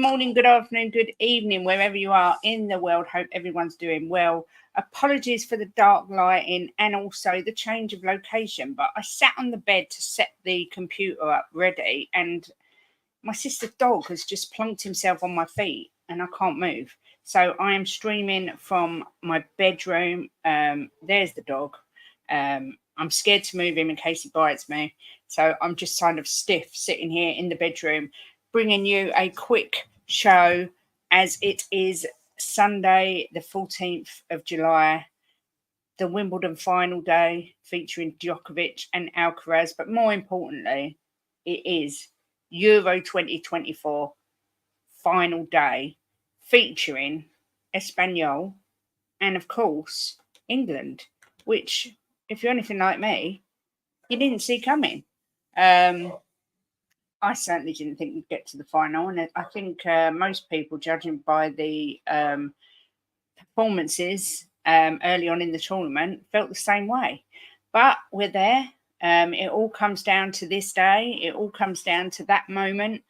morning, good afternoon, good evening, wherever you are in the world. Hope everyone's doing well. Apologies for the dark lighting and also the change of location, but I sat on the bed to set the computer up ready, and my sister's dog has just plunked himself on my feet and I can't move. So I am streaming from my bedroom. There's the dog. I'm scared to move him in case he bites me. So I'm just kind of stiff sitting here in the bedroom, bringing you a quick show as it is Sunday, the 14th of July, the Wimbledon final day featuring Djokovic and Alcaraz. But more importantly, it is Euro 2024 final day featuring Espanyol and, of course, England, which, if you're anything like me, you didn't see coming. I certainly didn't think we'd get to the final, and I think most people, judging by the performances early on in the tournament, felt the same way. But we're there. It all comes down to this day. It all comes down to that moment.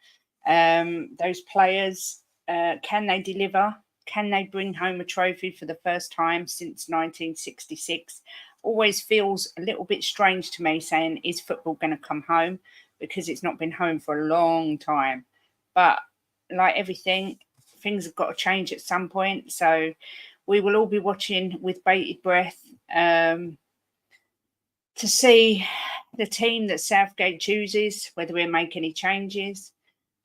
Those players, can they deliver? Can they bring home a trophy for the first time since 1966? Always feels a little bit strange to me saying, is football going to come home? Because it's not been home for a long time. But like everything, things have got to change at some point. So we will all be watching with bated breath to see the team that Southgate chooses, whether we make any changes,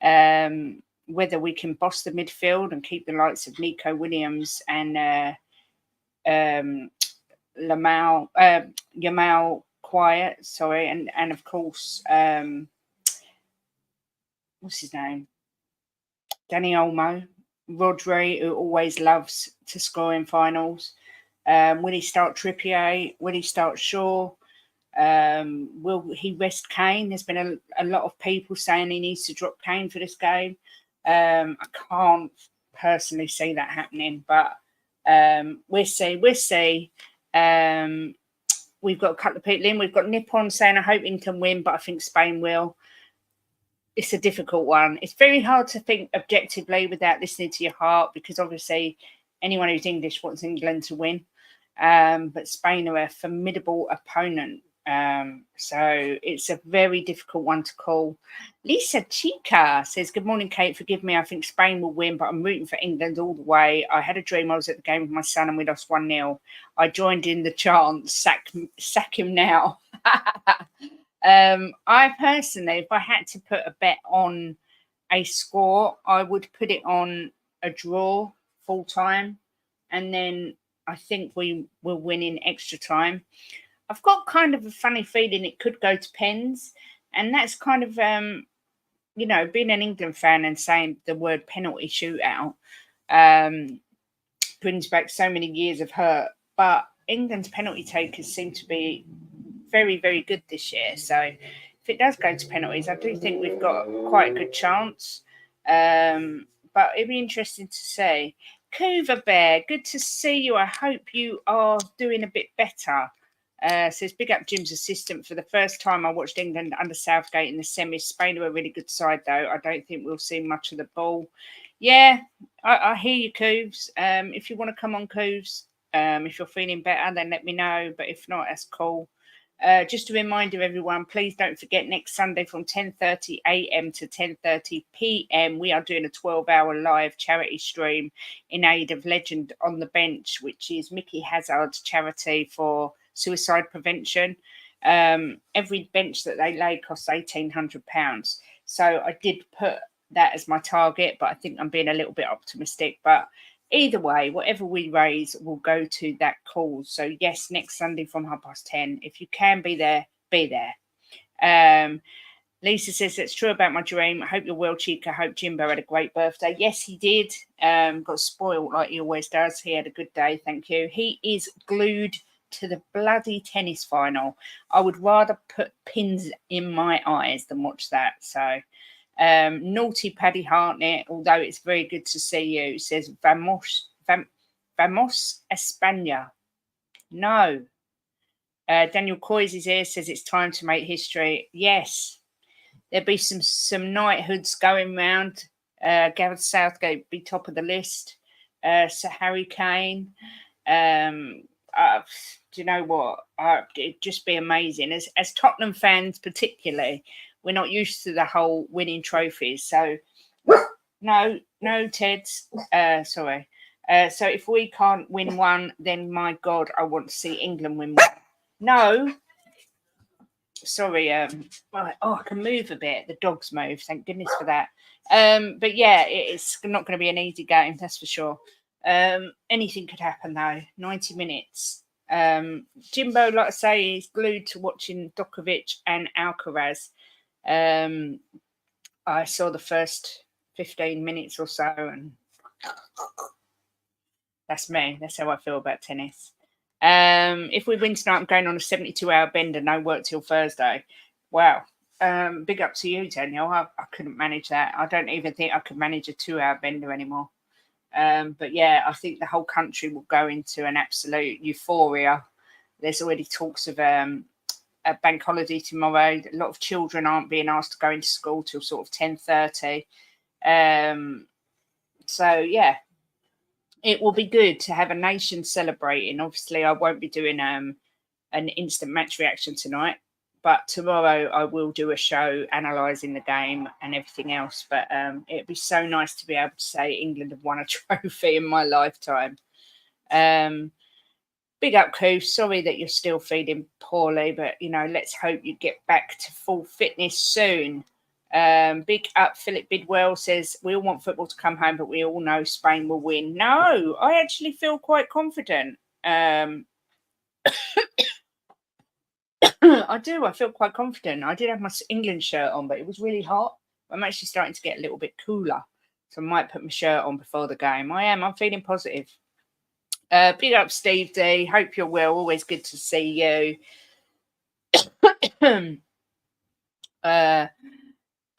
whether we can boss the midfield and keep the likes of Nico Williams and Yamal quiet, and of course, what's his name? Danny Olmo, Rodri, who always loves to score in finals. Will he start Trippier? Will he start Shaw? Will he rest Kane? There's been a lot of people saying he needs to drop Kane for this game. I can't personally see that happening, but we'll see. We'll see. We've got a couple of people in. We've got Nippon saying, I hope England can win, but I think Spain will. It's a difficult one. It's very hard to think objectively without listening to your heart, because obviously anyone who's English wants England to win. But Spain are a formidable opponent. So it's a very difficult one to call. Lisa Chica says, good morning, Kate. Forgive me. I think Spain will win, but I'm rooting for England all the way. I had a dream I was at the game with my son and we lost 1-0. I joined in the chant, sack him now. I personally, if I had to put a bet on a score, I would put it on a draw full time. And then I think we will win in extra time. I've got kind of a funny feeling it could go to pens. And that's kind of, being an England fan and saying the word penalty shootout brings back so many years of hurt. But England's penalty takers seem to be very, very good this year. So if it does go to penalties, I do think we've got quite a good chance. But it'd be interesting to see. Couva Bear, good to see you. I hope you are doing a bit better. Says, big up Jim's assistant. For the first time I watched England under Southgate in the semis. Spain are a really good side, though. I don't think we'll see much of the ball. Yeah, I hear you, Coves. If you want to come on, Coves, if you're feeling better, then let me know. But if not, that's cool. Just a reminder, everyone, please don't forget next Sunday from 10:30 a.m. to 10:30 p.m. we are doing a 12-hour live charity stream in aid of Legend on the Bench, which is Mickey Hazard's charity for suicide prevention. Every bench that they lay costs £1,800. So I did put that as my target, but I think I'm being a little bit optimistic. But either way, whatever we raise will go to that cause. So yes, next Sunday from 10:30. If you can be there, be there. Lisa says, that's true about my dream. I hope you're well, Chica. I hope Jimbo had a great birthday. Yes, he did. Got spoiled like he always does. He had a good day, thank you. He is glued to the bloody tennis final. I would rather put pins in my eyes than watch that. So naughty Paddy Hartnett, although it's very good to see you, says Vamos España. No. Daniel Coys is here, says it's time to make history. Yes, there'll be some knighthoods going round. Gareth Southgate be top of the list. Sir Harry Kane. Do you know what? It'd just be amazing. As Tottenham fans, particularly, we're not used to the whole winning trophies. So, no, Teds. Sorry. So if we can't win one, then my God, I want to see England win one. No. Sorry. Right. Oh, I can move a bit. The dogs move. Thank goodness for that. But yeah, it's not going to be an easy game. That's for sure. Anything could happen though. 90 minutes. Jimbo, like I say, is glued to watching Djokovic and Alcaraz. I saw the first 15 minutes or so, and that's me. That's how I feel about tennis. If we win tonight, I'm going on a 72-hour bender, no work till Thursday. Wow. Big up to you, Daniel. I couldn't manage that. I don't even think I could manage a 2-hour bender anymore. But yeah, I think the whole country will go into an absolute euphoria. There's already talks of a bank holiday tomorrow. A lot of children aren't being asked to go into school till sort of 10:30. So yeah, it will be good to have a nation celebrating. Obviously, I won't be doing an instant match reaction tonight, but tomorrow I will do a show analysing the game and everything else. But it'd be so nice to be able to say England have won a trophy in my lifetime. Big up, Koo. Sorry that you're still feeling poorly, but let's hope you get back to full fitness soon. Big up, Philip Bidwell says we all want football to come home, but we all know Spain will win. No, I actually feel quite confident. I do. I feel quite confident. I did have my England shirt on, but it was really hot. I'm actually starting to get a little bit cooler, so I might put my shirt on before the game. I'm feeling positive. Big up, Steve D. Hope you're well. Always good to see you.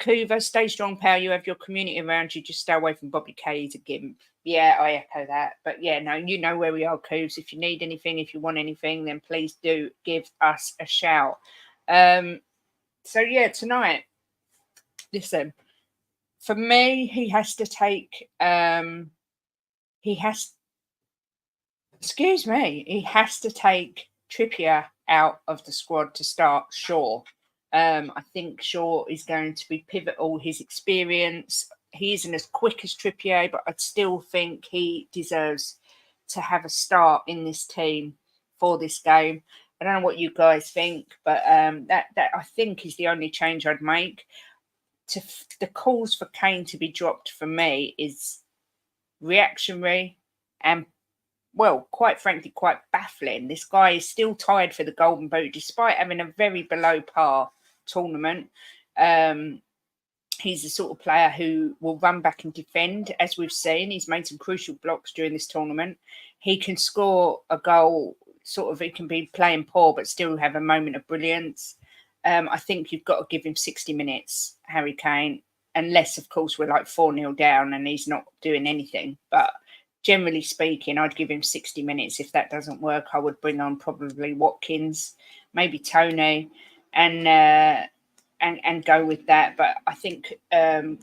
Kuva, stay strong, pal. You have your community around you. Just stay away from Bobby K. He's a gimp. Yeah, I echo that. But yeah, no, you know where we are, Coos. If you need anything, if you want anything, then please do give us a shout. So yeah, tonight, listen, for me, he has to take he has to take Trippier out of the squad to start Shaw. I think Shaw is going to be pivotal. His experience, he isn't as quick as Trippier, but I still think he deserves to have a start in this team for this game. I don't know what you guys think, but that I think is the only change I'd make. The calls for Kane to be dropped for me is reactionary and, well, quite frankly, quite baffling. This guy is still tied for the Golden Boot despite having a very below par tournament. He's the sort of player who will run back and defend, as we've seen. He's made some crucial blocks during this tournament. He can score a goal, he can be playing poor but still have a moment of brilliance. I think you've got to give him 60 minutes, Harry Kane, unless, of course, we're like 4-0 down and he's not doing anything. But generally speaking, I'd give him 60 minutes. If that doesn't work, I would bring on probably Watkins, maybe Tony, and go with that. But I think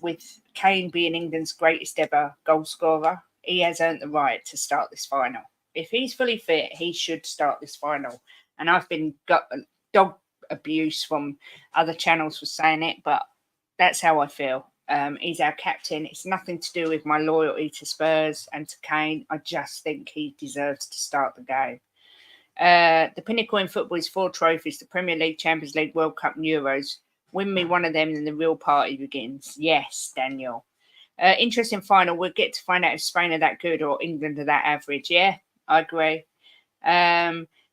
with Kane being England's greatest ever goal scorer, he has earned the right to start this final. If he's fully fit, he should start this final. And I've been got dog abuse from other channels for saying it, but that's how I feel. He's our captain. It's nothing to do with my loyalty to Spurs and to Kane. I just think he deserves to start the game. The pinnacle in football is 4 trophies: the Premier League, Champions League, World Cup and Euros. Win me one of them and the real party begins. Yes, Daniel. Interesting final. We'll get to find out if Spain are that good or England are that average. Yeah, I agree.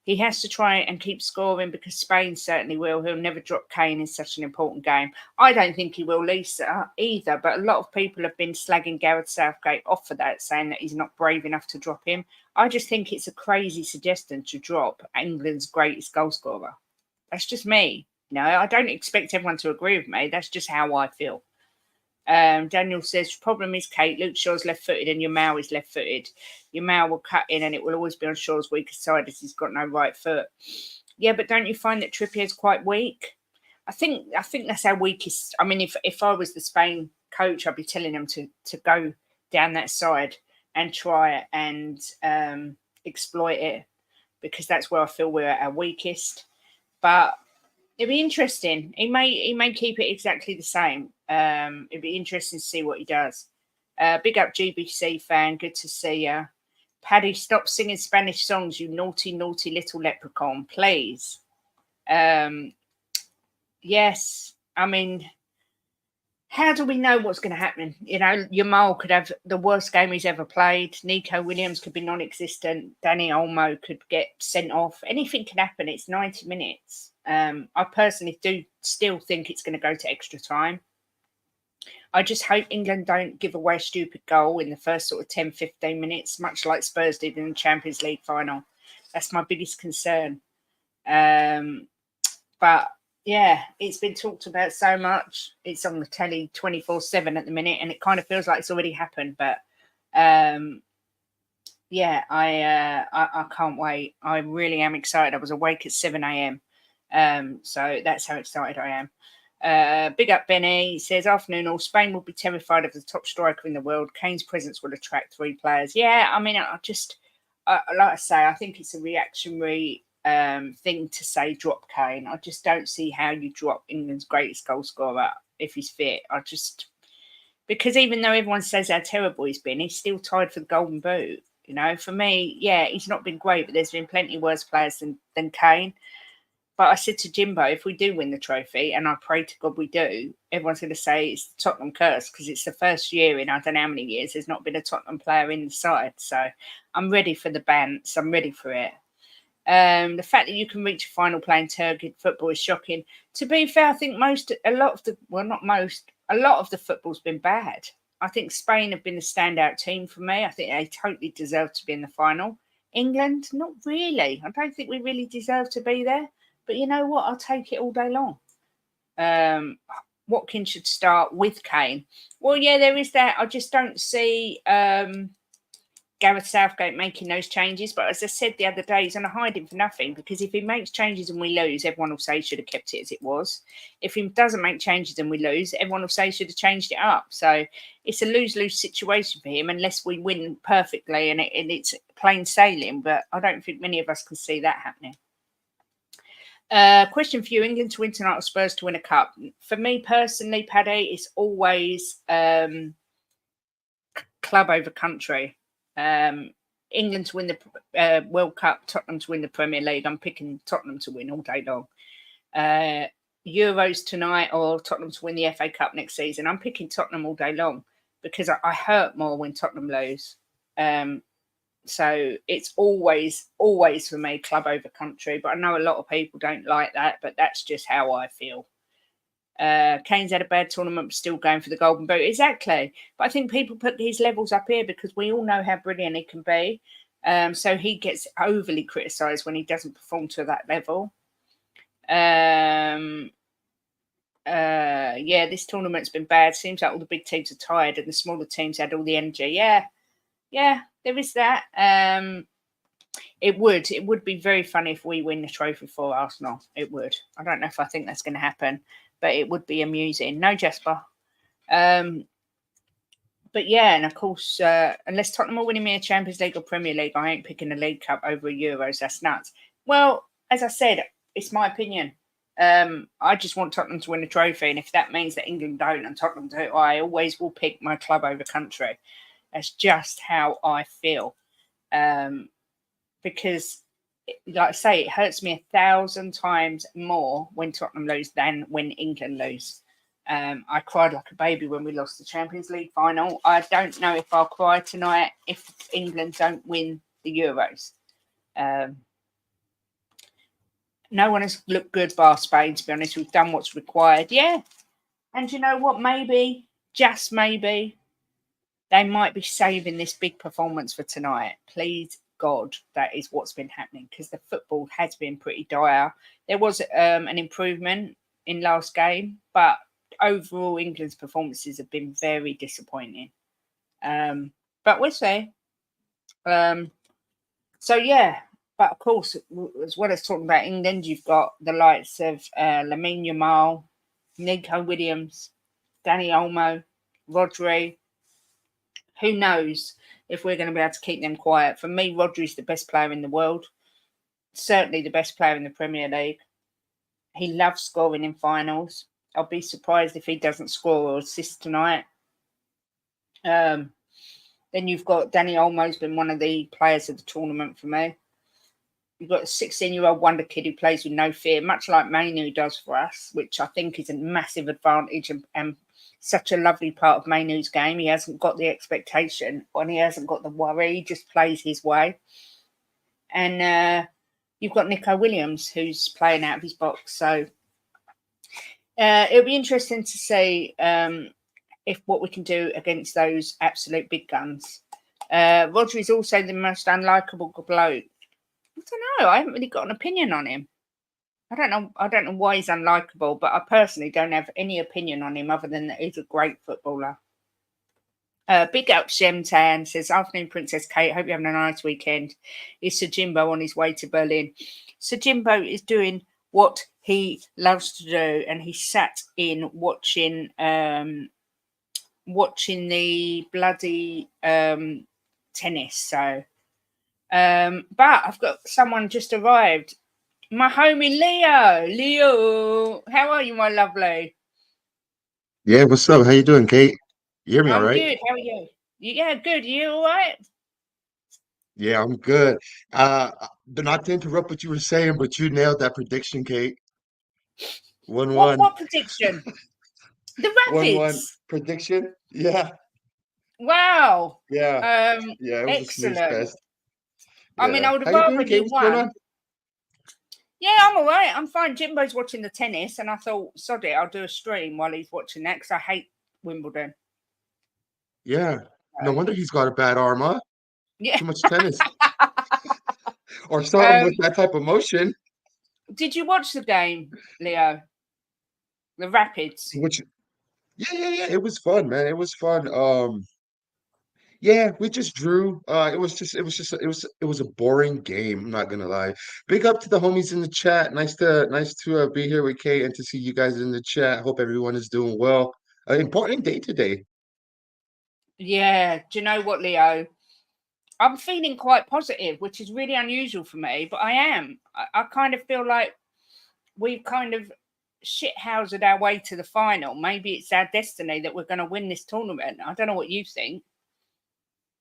He has to try and keep scoring because Spain certainly will. He'll never drop Kane in such an important game. I don't think he will, Lisa, either. But a lot of people have been slagging Gareth Southgate off for that, saying that he's not brave enough to drop him. I just think it's a crazy suggestion to drop England's greatest goal scorer. That's just me. I don't expect everyone to agree with me. That's just how I feel. Daniel says, problem is, Kate, Luke Shaw's left-footed and Yamal is left-footed. Yamal will cut in and it will always be on Shaw's weakest side as he's got no right foot. Yeah, but don't you find that Trippier is quite weak? I think that's our weakest. I mean, if I was the Spain coach, I'd be telling them to go down that side and try and exploit it, because that's where I feel we're at our weakest. But it'd be interesting. He may keep it exactly the same. It'd be interesting to see what he does. Big up GBC fan, good to see you. Paddy, stop singing Spanish songs, you naughty, naughty little leprechaun, please. Yes, I mean, how do we know what's going to happen? You know, Yamal could have the worst game he's ever played. Nico Williams could be non-existent. Danny Olmo could get sent off. Anything can happen. It's 90 minutes. I personally do still think it's going to go to extra time. I just hope England don't give away a stupid goal in the first sort of 10, 15 minutes, much like Spurs did in the Champions League final. That's my biggest concern. But yeah, it's been talked about so much. It's on the telly 24/7 at the minute, and it kind of feels like it's already happened. But yeah, I can't wait. I really am excited. I was awake at 7 a.m. So that's how excited I am. Big up Benny. He says, afternoon all, Spain will be terrified of the top striker in the world. Kane's presence will attract 3 players. Yeah, I mean, like I say, I think it's a reactionary thing to say drop Kane. I just don't see how you drop England's greatest goal scorer if he's fit. Because even though everyone says how terrible he's been, he's still tied for the Golden Boot. You know, for me, yeah, he's not been great, but there's been plenty worse players than Kane. But I said to Jimbo, if we do win the trophy, and I pray to God we do, everyone's going to say it's the Tottenham curse, because it's the first year in I don't know how many years there's not been a Tottenham player in the side. So I'm ready for the bants. I'm ready for it. The fact that you can reach a final playing turgid football is shocking. To be fair, I think a lot of the football's been bad. I think Spain have been the standout team for me. I think they totally deserve to be in the final. England, not really. I don't think we really deserve to be there. But you know what? I'll take it all day long. Watkins should start with Kane. Well, yeah, there is that. I just don't see Gareth Southgate making those changes. But as I said the other day, he's on a hiding for nothing, because if he makes changes and we lose, everyone will say he should have kept it as it was. If he doesn't make changes and we lose, everyone will say he should have changed it up. So it's a lose-lose situation for him unless we win perfectly and it's plain sailing. But I don't think many of us can see that happening. Question for you: England to win tonight or Spurs to win a cup? For me personally, Paddy, it's always club over country. England to win the World Cup, Tottenham to win the Premier League. I'm picking Tottenham to win all day long. Euros tonight or Tottenham to win the FA Cup next season. I'm picking Tottenham all day long, because I hurt more when Tottenham lose. So it's always for me club over country. But I know a lot of people don't like that, but that's just how I feel. Kane's had a bad tournament, but still going for the Golden Boot. Exactly. But I think people put these levels up here because we all know how brilliant he can be. So he gets overly criticised when he doesn't perform to that level. Yeah, this tournament's been bad. Seems like all the big teams are tired and the smaller teams had all the energy. Yeah, there is that. It would be very funny if we win the trophy for Arsenal. It would. I don't know if I think that's going to happen, but it would be amusing. No, Jasper. But yeah, and of course, unless Tottenham are winning me a Champions League or Premier League, I ain't picking a League Cup over a Euros. That's nuts. Well, as I said, it's my opinion. I just want Tottenham to win the trophy, and if that means that England don't and Tottenham do, I always will pick my club over country. That's just how I feel. Because, like I say, it hurts me 1,000 times more when Tottenham lose than when England lose. I cried like a baby when we lost the Champions League final. I don't know if I'll cry tonight if England don't win the Euros. No one has looked good bar Spain, to be honest. We've done what's required. Yeah. And you know what? Maybe, just maybe, they might be saving this big performance for tonight. Please, God, that is what's been happening, because the football has been pretty dire. There was an improvement in last game, but overall England's performances have been very disappointing. But we'll see. So, yeah. But, of course, as well as talking about England, you've got the likes of Lamine Yamal, Nico Williams, Danny Olmo, Rodri. Who knows if we're going to be able to keep them quiet? For me, Rodri's the best player in the world. Certainly the best player in the Premier League. He loves scoring in finals. I'll be surprised if he doesn't score or assist tonight. Then you've got Danny Olmo's been one of the players of the tournament for me. You've got a 16-year-old wonder kid who plays with no fear, much like Mainu does for us, which I think is a massive advantage and such a lovely part of Mainu's game. He hasn't got the expectation and he hasn't got the worry. He just plays his way. And you've got Nico Williams who's playing out of his box. So it'll be interesting to see if what we can do against those absolute big guns. Roger is also the most unlikable bloke. I don't know. I haven't really got an opinion on him. I don't know why he's unlikable, but I personally don't have any opinion on him other than that he's a great footballer. Big up Shemtan says, afternoon, Princess Kate. Hope you're having a nice weekend. Is Sir Jimbo on his way to Berlin? Sir Jimbo is doing what he loves to do, and he sat in watching the bloody tennis. So, but I've got someone just arrived. My homie Leo. Leo, how are you, my lovely? Yeah, what's up? How you doing, Kate? You hear me all I'm right? good. How are you? Yeah, good. You all right? Yeah, I'm good. Uh, not to interrupt what you were saying, but you nailed that prediction, Kate. 1-1. What prediction? The 1-1 Rapids. prediction? Yeah, Wow. yeah, Um, yeah, it was a snooze excellent. fest. I mean, Yeah. I would have How you rather doing, Kate? you What's going won. on? Yeah, I'm all right. I'm fine. Jimbo's watching the tennis, and I thought, sod it, I'll do a stream while he's watching that because I hate Wimbledon. Yeah. No So, wonder he's got a bad arm, huh? yeah. Too much tennis or something Um, with that type of motion. did you watch the game, Leo? The Rapids. Which, yeah, yeah, yeah. It was fun, man. It was fun. Yeah, we just drew. It was a boring game. I'm not gonna lie. Big up to the homies in the chat. Nice to be here with Kay and to see you guys in the chat. Hope everyone is doing well. Important day today. Yeah. Do you know what, Leo? I'm feeling quite positive, which is really unusual for me, but I am. I kind of feel like we've kind of shithoused our way to the final. Maybe it's our destiny that we're going to win this tournament. I don't know what you think.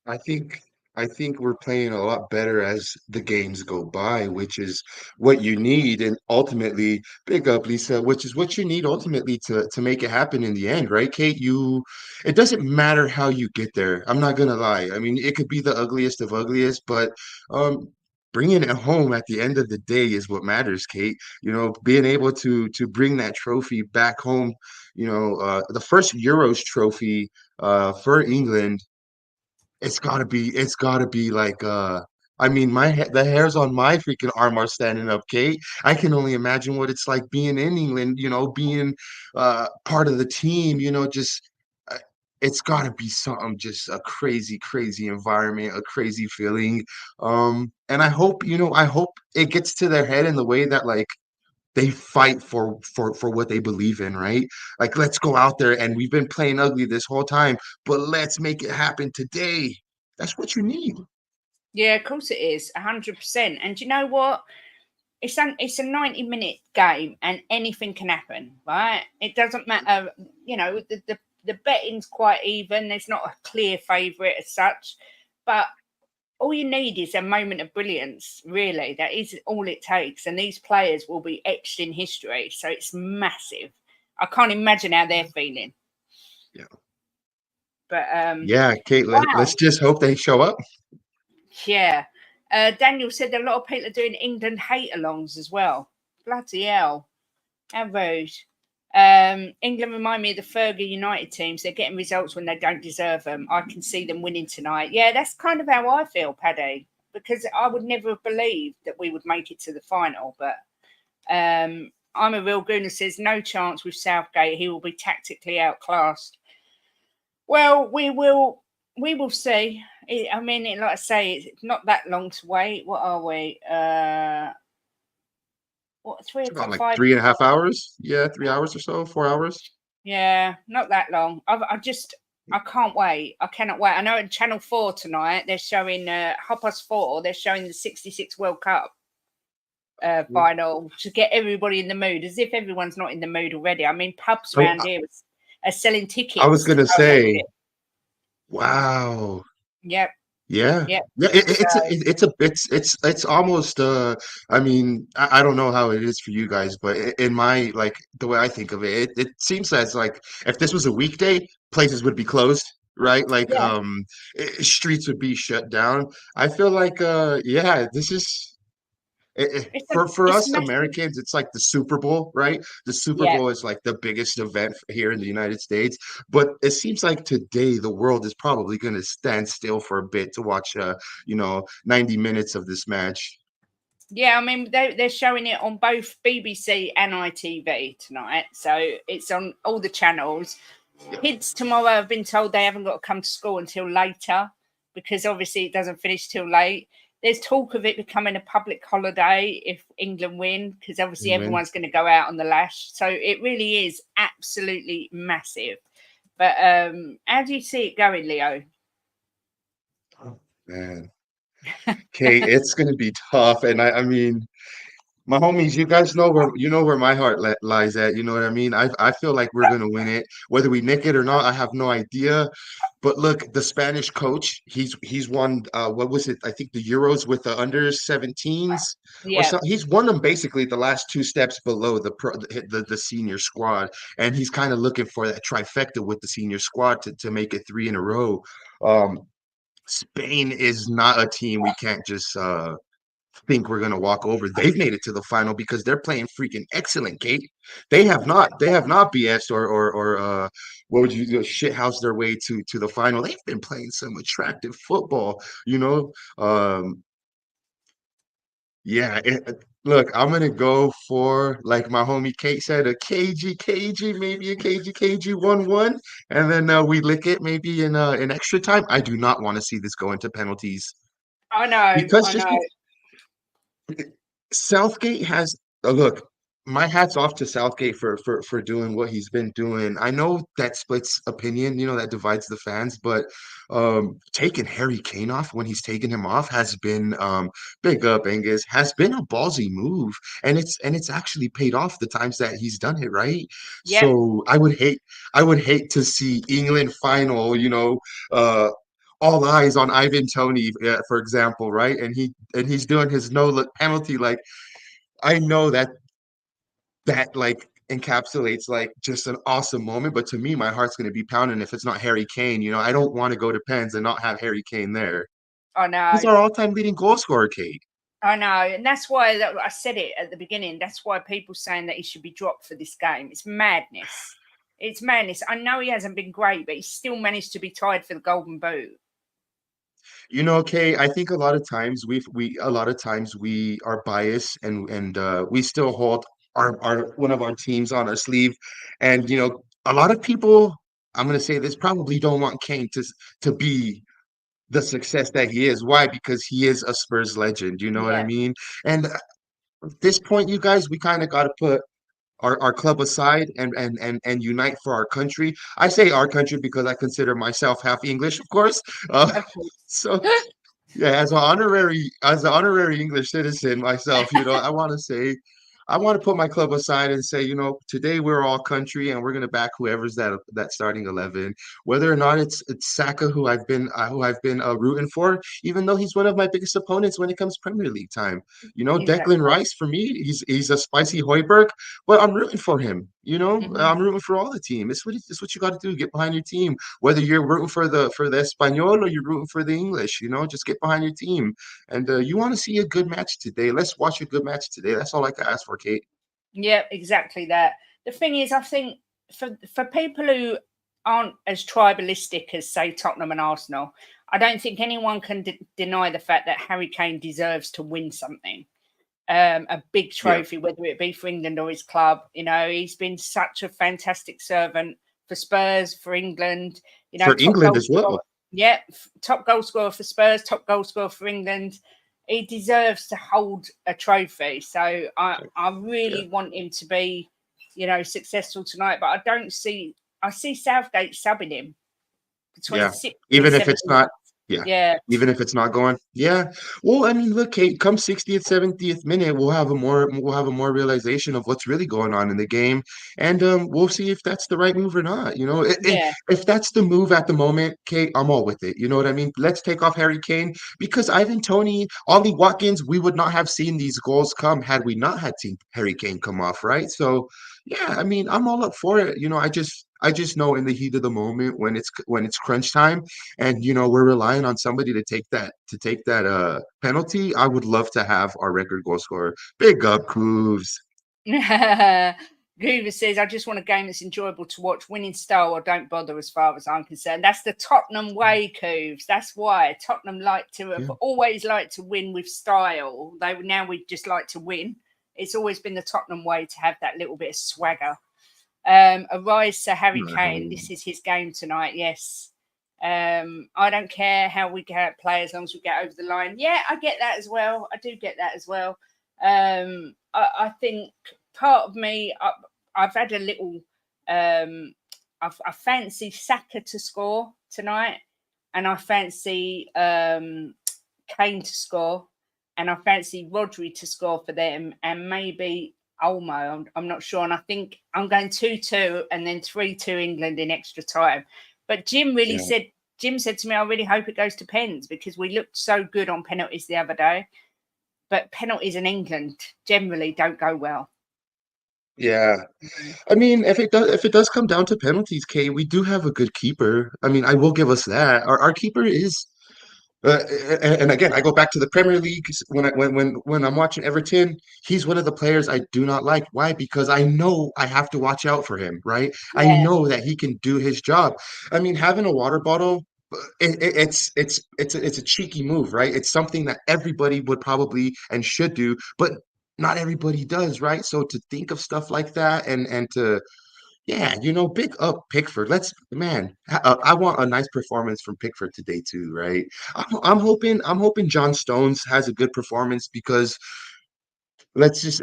I think I think we're playing a lot better as the games go by, which is what you need, and ultimately, big up Lisa, which is what you need ultimately to make it happen in the end, right, Kate? It doesn't matter how you get there. I'm not gonna lie. I mean, it could be the ugliest of ugliest, but um, bringing it home at the end of the day is what matters, Kate. Being able to bring that trophy back home. The first Euros trophy for England. It's gotta be like I mean the hairs on my freaking arm are standing up, Kate. I can only imagine what it's like being in England, being part of the team, just uh, it's gotta be something, just a crazy, crazy environment, a crazy feeling. And I hope it gets to their head in the way that like they fight for what they believe in, right? Like let's go out there and we've been playing ugly this whole time, but let's make it happen today. That's what you need. Yeah, of course it is, 100%. And do you know what? It's a 90-minute game, and anything can happen, right? It doesn't matter. The betting's quite even. There's not a clear favourite as such, but all you need is a moment of brilliance, really. That is all it takes. And these players will be etched in history. So it's massive. I can't imagine how they're feeling. Yeah. But Yeah, Kate, let's wow. just hope they show up. Yeah. Daniel said that a lot of people are doing England hate alongs as well. Bloody hell. How rude. England remind me of the Fergie United teams. They're getting results when they don't deserve them. I can see them winning tonight. Yeah, that's kind of how I feel, Paddy, because I would never have believed that we would make it to the final. But I'm a real gooner says no chance with Southgate. He will be tactically outclassed. Well, we will see. I mean, like I say, it's not that long to wait. What are we? What, three It's about o'clock, like five? 3.5 hours. Yeah, 3 hours or so, 4 hours. Yeah, not that long. I just I can't wait. I cannot wait. I know on Channel 4 tonight they're showing 4:30. They're showing the '66 World Cup final to get everybody in the mood, as if everyone's not in the mood already. I mean, pubs So around here are selling I was tickets to gonna go and watch say, it. wow. Yep, Yeah. yep. Yeah, So it's almost I mean I don't know how it is for you guys, but in my like the way I think of it, it seems as like if this was a weekday, places would be closed, right? Like yeah, streets would be shut down. I feel like yeah, this is for it's us massive. Americans, it's like the Super Bowl, right? The Super Yeah, Bowl is like the biggest event here in the United States. But it seems like today the world is probably going to stand still for a bit to watch, 90 minutes of this match. yeah. I mean, they're showing it on both BBC and ITV tonight, so it's on all the channels. Yeah, Kids tomorrow have been told they haven't got to come to school until later because obviously it doesn't finish till late. There's talk of it becoming a public holiday if England win, because obviously win. everyone's going to go out on the lash. So it really is absolutely massive. But how do you see it going, Leo? Oh, man. Okay, it's going to be tough. And I mean, my homies, you guys know where my heart lies at. You know what I mean? I feel like we're gonna win it, whether we nick it or not. I have no idea. But look, the Spanish coach, he's won what was it? I think the Euros with the under 17s or Yeah, something. He's won them basically the last two steps below the senior squad, and he's kind of looking for that trifecta with the senior squad to make it three in a row. Um, Spain is not a team we can't just think we're gonna walk over. They've made it to the final because they're playing freaking excellent, Kate. They have not BS or what would you do, shit house their way to the final. They've been playing some attractive football, you know. Yeah, look, I'm gonna go for like my homie Kate said, a KG, maybe a KG 1-1, and then we lick it maybe in extra time. I do not want to see this go into penalties I know, because I just know. Southgate has look, my hat's off to Southgate for doing what he's been doing. I know that splits opinion, that divides the fans, but taking Harry Kane off when he's taken him off has been big up Angus, has been a ballsy move. And it's actually paid off the times that he's done it, right? Yep, So I would hate to see England final, all eyes on Ivan Toney, for example, right? And he's doing his no look penalty. Like I know that like encapsulates like just an awesome moment, but to me, my heart's going to be pounding if it's not Harry Kane. I don't want to go to Pens and not have Harry Kane there. I He's know. our all-time leading goal scorer, Kate. I know, and that's why I said it at the beginning. That's why people saying that he should be dropped for this game. It's madness. It's madness. I know he hasn't been great, but he's still managed to be tied for the Golden Boot. Kay, I think a lot of times we are biased and we still hold our one of our teams on our sleeve. And a lot of people, I'm gonna say this, probably don't want Kane to be the success that he is. Why? Because he is a Spurs legend. You know what I Yeah, mean? And at this point, you guys, we kind of got to put our club aside and unite for our country. I say our country because I consider myself half English, of course. of course. So yeah, as an honorary English citizen myself, I want to put my club aside and say, today we're all country and we're gonna back whoever's that starting 11, whether or not it's Saka who I've been rooting for, even though he's one of my biggest opponents when it comes Premier League time. Declan Exactly. Rice for me, he's a spicy Hoiberg, but I'm rooting for him. Hmm. I'm rooting for all the team. It's what you got to do. Get behind your team, whether you're rooting for the Espanol or you're rooting for the English. Just get behind your team. And you want to see a good match today? Let's watch a good match today. That's all I can ask for, Kate. Yeah, exactly that. The thing is, I think for people who aren't as tribalistic as say Tottenham and Arsenal, I don't think anyone can deny the fact that Harry Kane deserves to win something. A big Yeah, trophy, whether it be for England or his club. He's been such a fantastic servant for Spurs, for England. for Top England goal as well. scorer. Yeah, top goal scorer for Spurs, top goal scorer for England. He deserves to hold a trophy. So I Yeah. really want him to be, successful tonight. But I don't see. I see Southgate subbing him. the Yeah. 26th, Even if 27th. it's not, yeah. Yeah. Even if it's not going, yeah. Well, I mean, look, Kate, come 60th, 70th minute, we'll have a more realization of what's really going on in the game, and we'll see if that's the right move or not. Yeah. If that's the move at the moment, Kate, I'm all with it. You know what I mean? Let's take off Harry Kane because Ivan Toney, Ollie Watkins, we would not have seen these goals come had we not had seen Harry Kane come off, right? So, yeah, I mean, I'm all up for it. I just know in the heat of the moment when it's crunch time and we're relying on somebody to take that penalty. I would love to have our record goal scorer. Big up Cooves. Goover says, I just want a game that's enjoyable to watch, winning style, or don't bother as far as I'm concerned. That's the Tottenham way, Cooves. That's why Tottenham have Yeah. always liked to win with style. Now we just like to win. It's always been the Tottenham way to have that little bit of swagger. A rise to Harry Kane. This is his game tonight. Yes. I don't care how we play as long as we get over the line. Yeah, I get that as well. I do get that as well. I think part of me, I've had a little. I fancy Saka to score tonight, and I fancy Kane to score, and I fancy Rodri to score for them, and maybe Olmo. I'm not sure, and I think I'm going 2-2 and then 3-2 England in extra time. But Jim said to me, I really hope it goes to pens because we looked so good on penalties the other day. But penalties in England generally don't go well. Yeah. I mean, if it does come down to penalties, Kate, we do have a good keeper. I mean, I will give us that. Our keeper is Uh, and again, I go back to the Premier League when I'm watching Everton. He's one of the players I do not like. Why? Because I know I have to watch out for him, right? I Yeah, know that he can do his job. I mean, having a water bottle, it's a cheeky move, right? It's something that everybody would probably and should do, but not everybody does, right? So to think of stuff like that and to yeah, big up Pickford. I want a nice performance from Pickford today too, right? I'm hoping John Stones has a good performance because let's just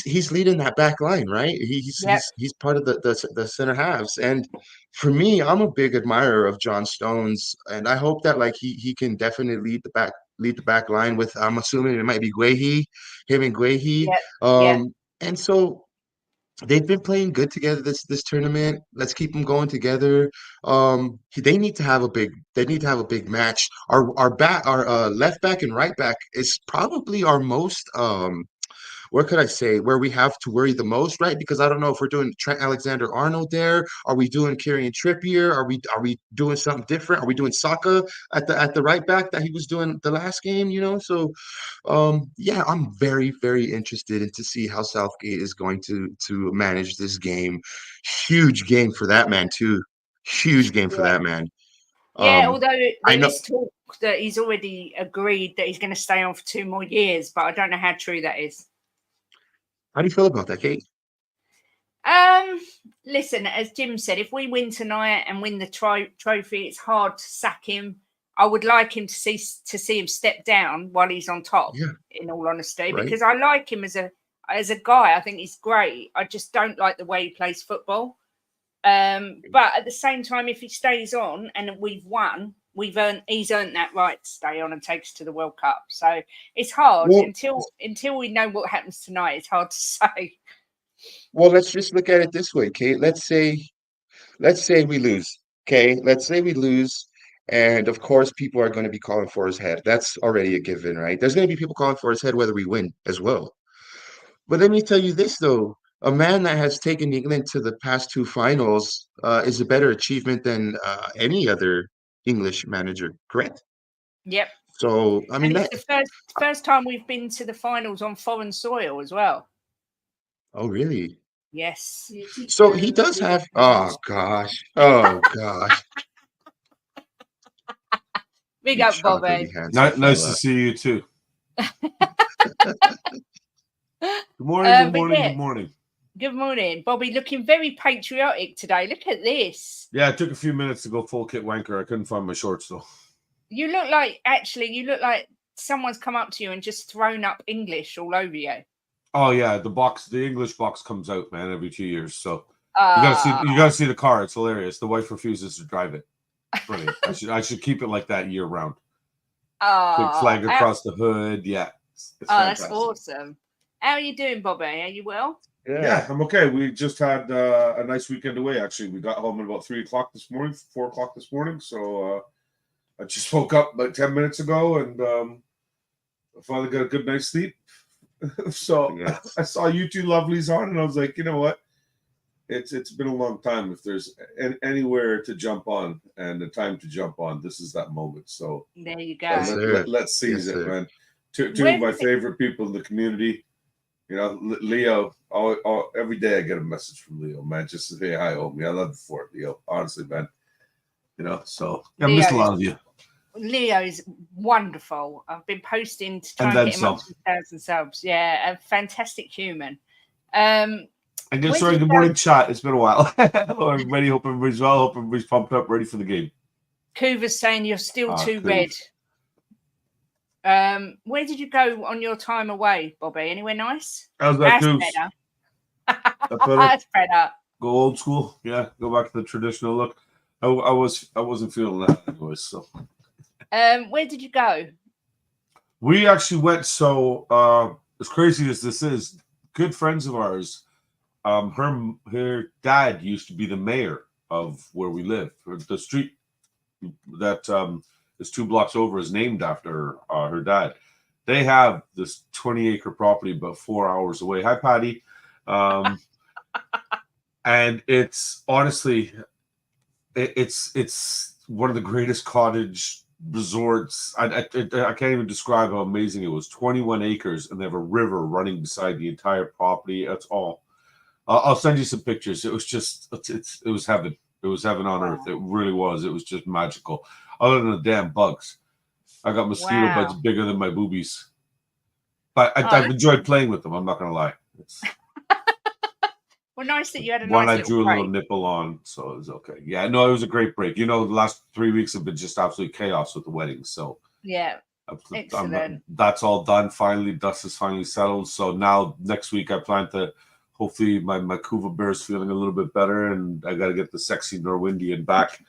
he's leading that back line, right? yep, He's part of the center halves, and for me, I'm a big admirer of John Stones, and I hope that like he can definitely lead the back line with I'm assuming it might be him and Guehi, yep, yep, and so. They've been playing good together this tournament. Let's keep them going together. They need to have a big match. Our left back and right back is probably our most where could I say where we have to worry the most, right? Because I don't know if we're doing Trent Alexander-Arnold there. Are we doing Kieran Trippier? Are we doing something different? Are we doing Saka at the right back that he was doing the last game? So yeah, I'm very, very interested in to see how Southgate is going to manage this game. Huge game for that man too. Huge game for yeah. that man. Yeah, Um, although I there know. is talk that he's already agreed that he's going to stay on for 2 more years, but I don't know how true that is. How do you feel about that, Kate? Um, Listen, as Jim said, if we win tonight and win the trophy, it's hard to sack him. I would like him to see him step down while he's on top. Yeah, In all honesty, right. because I like him as a guy. I think he's great. I just don't like the way he plays football. But at the same time, if he stays on and we've won, he's earned that right to stay on and take us to the World Cup. So it's hard Well, until we know what happens tonight. It's hard to say. well, let's just look at it this way, Kate. Let's say we lose. Okay, let's say we lose, and of course, people are going to be calling for his head. That's already a given, right? There's going to be people calling for his head whether we win as well. But let me tell you this, though. A man that has taken England to the past two finals is a better achievement than any other English manager, correct? Yep. So, I And mean, it's the first time we've been to the finals on foreign soil as well. oh, really? Yes. So he does have, oh gosh, oh gosh, Big you up, chocolatey Bobby. handsome Nice to fella. see you too. Good morning, good But morning, yeah, good morning. good morning, Bobby. Looking very patriotic today. Look at this. Yeah, it took a few minutes to go full kit wanker. I couldn't find my shorts though. You look like someone's come up to you and just thrown up English all over you. Oh yeah, the English box comes out, man, every 2 years. So Ah, you gotta see the car. It's hilarious. The wife refuses to drive it. Brilliant. I should keep it like that year round. Oh, Big flag across the hood. Yeah. It's that's fantastic. awesome. How are you doing, Bobby? Are you well? Yeah, I'm okay. We just had a nice weekend away, actually. We got home at about 3 o'clock this morning, 4 o'clock this morning. So I just woke up about 10 minutes ago and I finally got a good night's sleep. So I saw you two lovelies on and I was like, you know what? It's been a long time. If there's anywhere to jump on and the time to jump on, this is that moment. So there you go. Let's seize it, man. Two of my favorite people in the community. You know, Leo. Every day I get a message from Leo, man. Just to say hi, homie. I love you for it, Leo. Honestly, man. You know, so I miss a lot of you. Leo is wonderful. I've been posting to try and get him up to 1,000 subs. Yeah, a fantastic human. Sorry, good morning, chat. It's been a while. Hello, everybody. Hope everybody's well. Hope everybody's pumped up, ready for the game. Kuva's saying you're still too red. Where did you go on your time away, Bobby? Anywhere nice? How's that, That's better. That's better. Go old school. Yeah, go back to the traditional look. I wasn't feeling that anyway. So, where did you go? We actually went. So, as crazy as this is, good friends of ours. Her dad used to be the mayor of where we live. The street that is 2 blocks over is named after her dad. They have this 20-acre property about 4 hours away. Hi, Patty. And it's honestly, it's one of the greatest cottage resorts. I can't even describe how amazing it was. 21 acres, and they have a river running beside the entire property. That's all. I'll send you some pictures. It was just, it was heaven. It was heaven on earth. It really was. It was just magical. Other than the damn bugs. I got mosquito bites bigger than my boobies. But I've enjoyed playing with them. I'm not going to lie. Well, nice that you had a one nice I drew a little nipple on, so it was okay. Yeah, no, it was a great break. You know, the last 3 weeks have been just absolute chaos with the wedding. So yeah, excellent. That's all done. Finally, dust is finally settled. So now next week I plan to hopefully my Kuva bear is feeling a little bit better, and I got to get the sexy Norwindian back,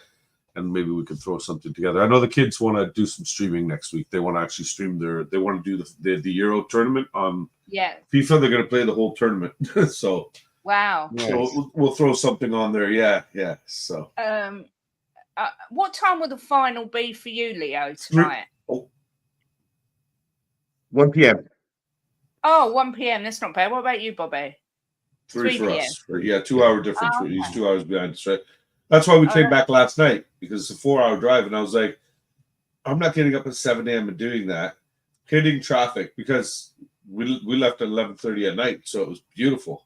and maybe we can throw something together. I know the kids want to do some streaming next week. They want to actually stream they want to do the Euro tournament on FIFA. They're going to play the whole tournament. So. Wow. So we'll throw something on there. Yeah. So. What time will the final be for you, Leo, tonight? 1 p.m. Oh, 1 p.m. That's not bad. What about you, Bobby? 3 for us. 2-hour difference. He's 2 hours behind us, right? That's why we came back last night, because it's a 4-hour drive, and I was like, I'm not getting up at 7 a.m. and doing that, hitting traffic, because we left at 11:30 at night, so it was beautiful.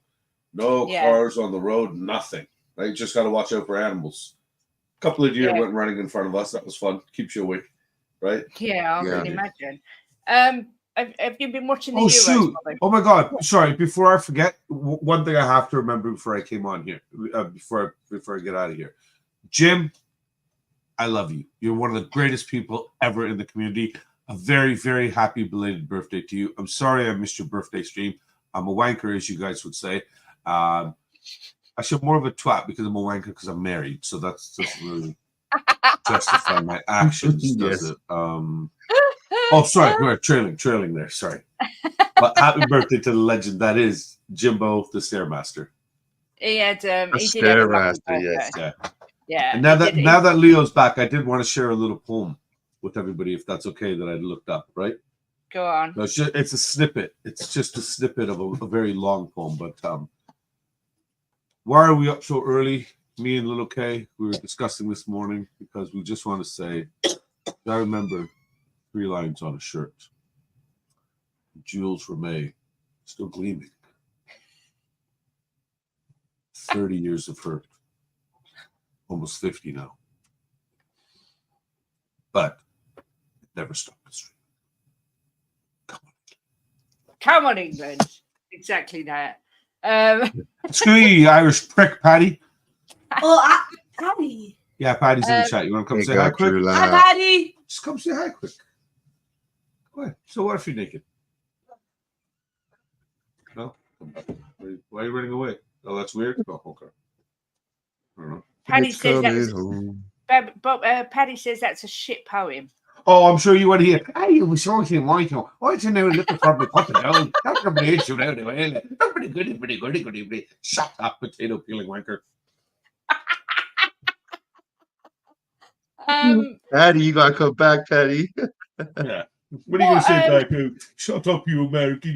No cars on the road, nothing. Right? Just got to watch out for animals. A couple of deer went running in front of us. That was fun. Keeps you awake, right? Yeah, I can imagine. Have you been watching the Euros? Shoot. Oh, my God. Sorry. Before I forget, one thing I have to remember before I came on here, before I get out of here. Jim, I love you. You're one of the greatest people ever in the community. A very, very happy belated birthday to you. I'm sorry I missed your birthday stream. I'm a wanker, as you guys would say. I should more of a twat because I'm a wanker because I'm married. So that's just really justify my actions, does it? Oh, sorry, we're trailing there. Sorry. But happy birthday to the legend that is Jimbo the Stairmaster. He had he did Stairmaster, yes. Yeah. And now that Leo's back, I did want to share a little poem with everybody, if that's okay, that I looked up, right? Go on. No, it's a snippet. It's just a snippet of a very long poem. But why are we up so early? Me and Little K, we were discussing this morning because we just want to say, I remember 3 lines on a shirt. Jewels Ramey, still gleaming. 30 years of hurt. Almost 50 now. But it never stopped the stream. Come on, England. Exactly that. Screw you, Irish prick, Patty. Oh, Patty. Yeah, Patty's in the chat. You want to come say hi quick? Hi, Patty. Just come say hi quick. Go ahead. So what if you're naked? No? Why are you running away? Oh, that's weird? Oh, okay. I don't know. Patty says that was Paddy says that's a shit poem. Oh, I'm sure you want to hear. I was sorting Michael. I don't know. Look for me. Put it down. That's a pretty issue now. Pretty good. Shut up, potato peeling wanker. Patty, you gotta come back, Patty. Yeah. What are you going to say back? Shut up, you American.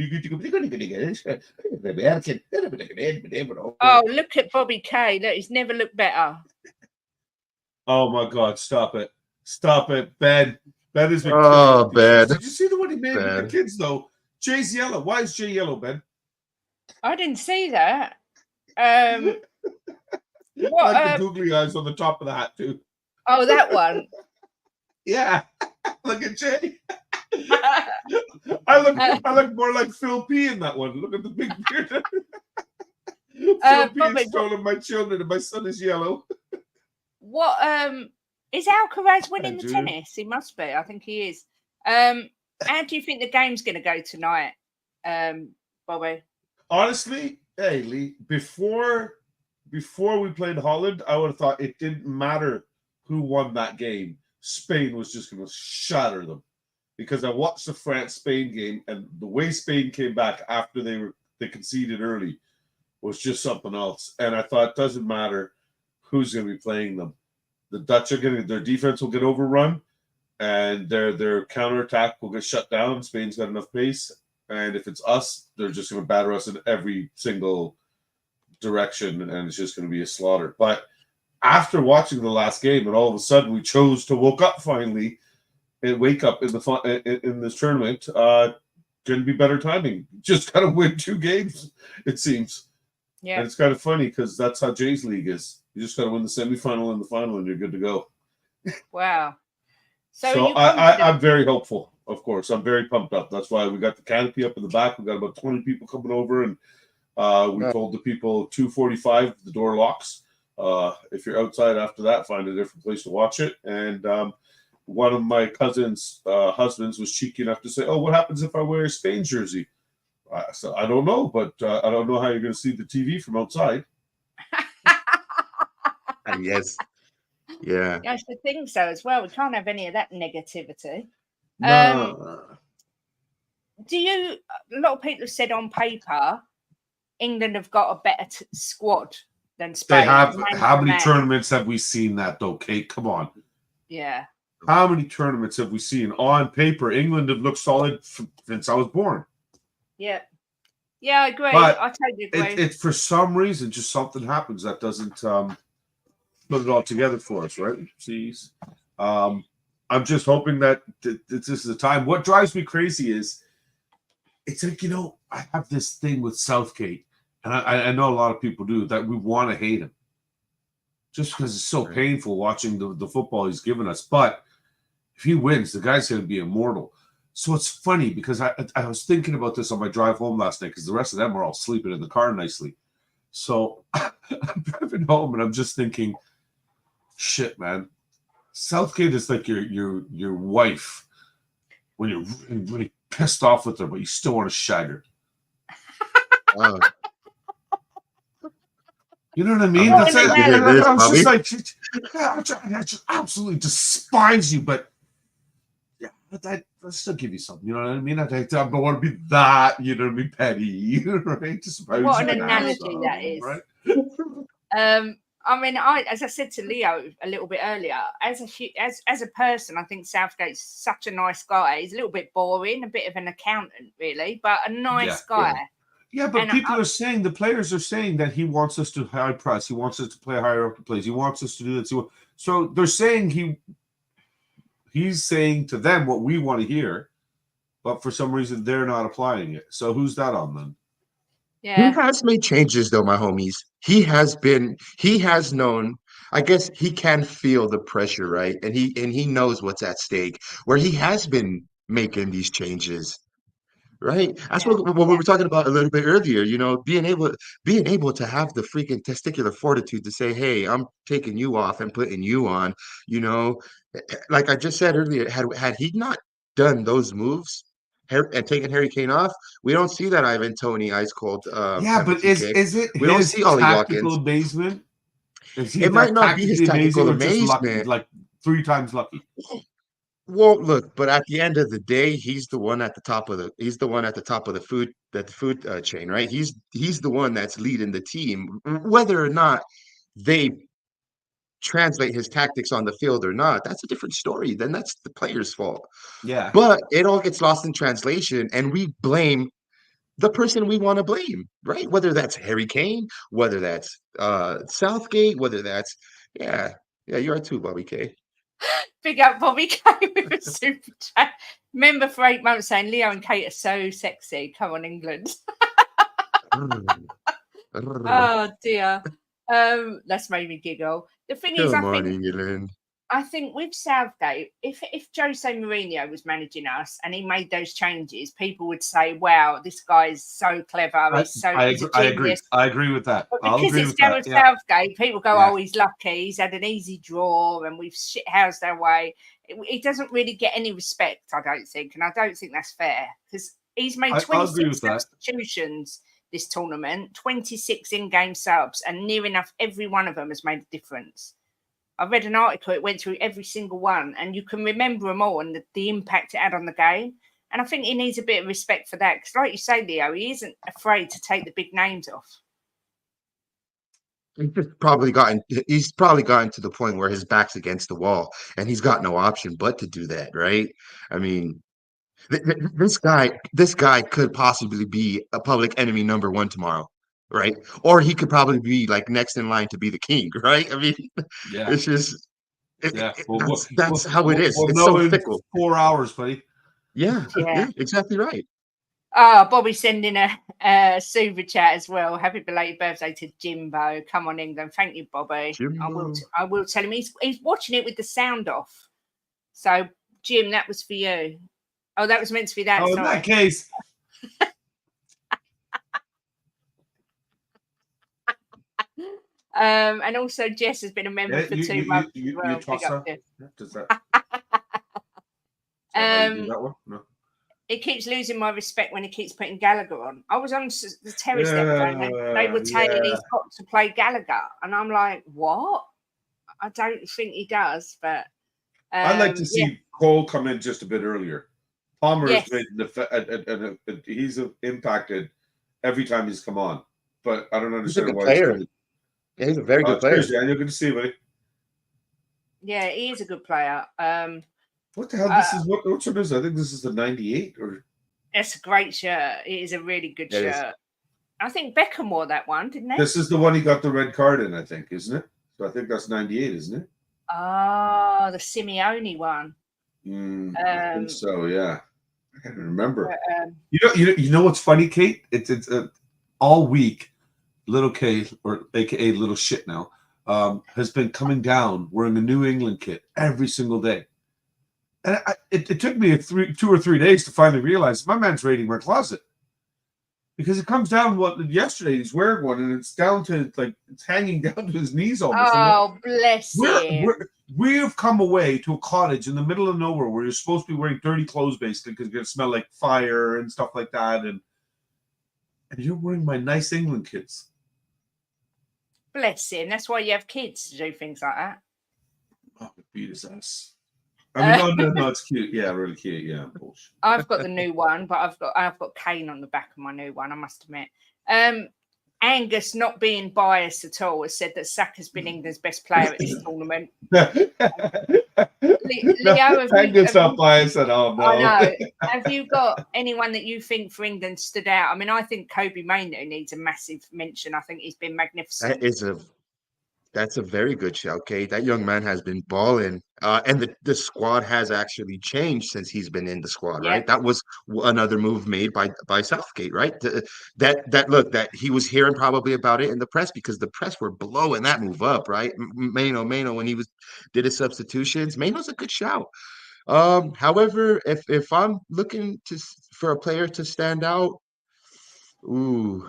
Oh, look at Bobby Kay. Look, he's never looked better. Oh my God! Stop it! Stop it, Ben. Ben is. Oh, Ben. Did you see the one he made with the kids though? Jay's yellow. Why is Jay yellow, Ben? I didn't see that. What? What? Like the googly eyes on the top of the hat too. Oh, that one. Yeah. Look at Jay. I look more like Phil P in that one. Look at the big beard. Phil P is stolen my children, and my son is yellow. What? Is Alcaraz winning the tennis? He must be. I think he is. How do you think the game's going to go tonight, Bobby? Honestly, hey Lee, before we played Holland, I would have thought it didn't matter who won that game. Spain was just going to shatter them, because I watched the France-Spain game, and the way Spain came back after they conceded early was just something else. And I thought, it doesn't matter who's going to be playing them. The Dutch their defense will get overrun, and their counterattack will get shut down. Spain's got enough pace, and if it's us, they're just going to batter us in every single direction, and it's just going to be a slaughter. But after watching the last game, and all of a sudden we chose to wake up finally and wake up in this tournament, going to be better timing. Just got to win 2 games, it seems. Yeah, and it's kind of funny because that's how Jay's league is. You just got to win the semifinal and the final, and you're good to go. Wow. So I'm very hopeful, of course. I'm very pumped up. That's why we got the canopy up in the back. We got about 20 people coming over, and we told the people 2:45 the door locks. If you're outside after that, find a different place to watch it. And one of my cousin's husbands was cheeky enough to say, "Oh, what happens if I wear a Spain jersey?" So I don't know, but I don't know how you're going to see the TV from outside. Yes. Yeah. I should think so as well. We can't have any of that negativity. No. A lot of people have said on paper, England have got a better squad than Spain. They have. How many tournaments have we seen that though, Kate? Come on. Yeah. How many tournaments have we seen? On paper, England have looked solid since I was born. Yeah. Yeah, I agree. But I totally agree. It for some reason, just something happens that doesn't put it all together for us, right? Jeez. I'm just hoping that this is the time. What drives me crazy is it's like, I have this thing with Southgate, and I know a lot of people do, that we want to hate him just because it's so painful watching the football he's given us. But if he wins, the guy's going to be immortal. So it's funny because I was thinking about this on my drive home last night, because the rest of them are all sleeping in the car nicely. So I'm driving home and I'm just thinking, shit, man. Southgate is like your wife when you're really, really pissed off with her, but you still want to shag her. You know what I mean? That's it. I was just like, I just absolutely despise you, but yeah, I still give you something. You know what I mean? I don't want to be that, you know what I mean, petty, right? What an analogy that is. Right? I mean, as I said to Leo a little bit earlier, as a person, I think Southgate's such a nice guy. He's a little bit boring, a bit of an accountant, really, but a nice guy. Yeah, but people are saying, the players are saying that he wants us to high press. He wants us to play higher up the plays. He wants us to do that. So they're saying he's saying to them what we want to hear, but for some reason they're not applying it. So who's that on then? Yeah. He has made changes though, my homies. He has known, I guess he can feel the pressure, right? And he knows what's at stake, where he has been making these changes. Right. That's what we were talking about a little bit earlier, being able to have the freaking testicular fortitude to say, hey, I'm taking you off and putting you on, like I just said earlier, had he not done those moves and taken Harry Kane off, we don't see that Ivan Toney ice cold. But is it we don't see Ollie tactical Watkins amazement Is he It might that not be his tactically tactical amazing or just lucky, amazement. like 3 times lucky? Well, look, but at the end of the day, he's the one at the top of the food chain, right? He's the one that's leading the team. Whether or not they translate his tactics on the field or not, that's a different story. Then that's the player's fault. Yeah. But it all gets lost in translation, and we blame the person we want to blame, right? Whether that's Harry Kane, whether that's Southgate, whether that's yeah, you are too, Bobby K. Big up Bobby Kane with a super chat. Remember for 8 months saying Leo and Kate are so sexy. Come on, England. Oh dear. That's made me giggle. The thing is, Come on, England. I think with Southgate, if Jose Mourinho was managing us and he made those changes, people would say, "Wow, this guy's so clever. He's a genius." I agree with that. But I'll because agree it's with that. Gareth Southgate, people go, Yeah. "Oh, he's lucky. He's had an easy draw, and we've shithoused our way." It doesn't really get any respect, I don't think, and I don't think that's fair because he's made I'll agree 26 with that. substitutions this tournament, 26 in-game subs, and near enough every one of them has made a difference. I read an article, it went through every single one, and you can remember them all and the impact it had on the game. And I think he needs a bit of respect for that because, like you say, Leo, he isn't afraid to take the big names off. He's probably gotten to the point where his back's against the wall and he's got no option but to do that, right? I mean, this guy could possibly be a public enemy number one tomorrow, right? Or he could probably be like next in line to be the king, right? I mean, Yeah. it's just Yeah. that's how it is. We'll It's know so in fickle. 4 hours, buddy. Yeah, exactly right. Bobby sending a super chat as well. Happy belated birthday to Jimbo. Come on, England. Thank you, Bobby. Jimbo. I will tell him he's watching it with the sound off. So, Jim, that was for you. Oh, that was meant to be that. Oh, sorry. in that case. And also Jess has been a member for 2 months. You well. toss Big up, that? Jess. Does that? That one? No. It keeps losing my respect when he keeps putting Gallagher on. I was on the terrace the other day and they were saying he's got to play Gallagher. And I'm like, what? I don't think he does, but I'd like to see Cole come in just a bit earlier. Palmer has made he's impacted every time he's come on, but I don't understand why. Yeah, he's a very good player. Daniel, good to see you, buddy. Yeah, he is a good player. What the hell? This is what shirt is? I think this is the 98 or. It's a great shirt. It is a really good shirt. I think Beckham wore that one, didn't he? This is the one he got the red card in, I think, isn't it? So I think that's 98, isn't it? Oh, the Simeone one. I think so, yeah. I can't remember. But, you know what's funny, Kate? It's all week. Little K, or AKA Little Shit now, has been coming down wearing a New England kit every single day. And it took me 2 or 3 days to finally realize my man's raiding my closet. Because it comes down, yesterday he's wearing one and it's down to, it's hanging down to his knees almost. Oh, bless him. We have come away to a cottage in the middle of nowhere where you're supposed to be wearing dirty clothes basically because it's going to smell like fire and stuff like that. And you're wearing my nice England kits. Bless him. That's why you have kids to do things like that. Oh, beat his ass. I mean, no, it's cute. Yeah, really cute. Yeah, bullshit. I've got the new one, but I've got Kane on the back of my new one, I must admit. Angus, not being biased at all, has said that Saka's been England's best player at this tournament. Leo, Angus not biased at all. No. I know. Have you got anyone that you think for England stood out? I mean, I think Kobe Mainoo needs a massive mention. I think he's been magnificent. That's a very good shout, Kate. That young man has been balling, and the squad has actually changed since he's been in the squad, right? That was another move made by Southgate, right? That he was hearing probably about it in the press because the press were blowing that move up, right? Mainoo when he did his substitutions, Mainoo's a good shout. However, if I'm looking for a player to stand out, I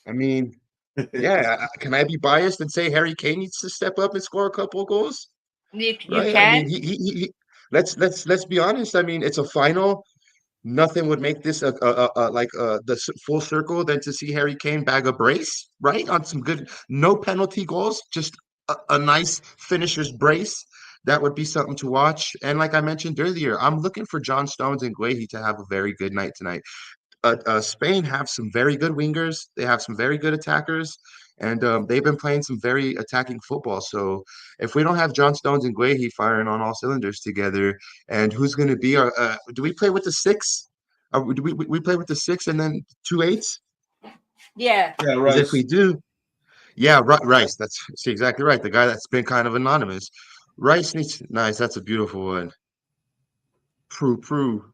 mean. Yeah, can I be biased and say Harry Kane needs to step up and score a couple of goals? You right? can. I mean, let's be honest. I mean, it's a final. nothing would make this full circle than to see Harry Kane bag a brace, right? On some good, no penalty goals, just a nice finisher's brace. That would be something to watch. And like I mentioned earlier, I'm looking for John Stones and Guehi to have a very good night tonight. Spain have some very good wingers. They have some very good attackers, and they've been playing some very attacking football. So if we don't have John Stones and Guehi firing on all cylinders together, and who's going to be our? Do we play with the six? Do we play with the six and then two eights? Yeah. Yeah, Because if we Rice. do, yeah, Rice. That's exactly right. The guy that's been kind of anonymous. Rice needs nice. That's a beautiful one. Prue.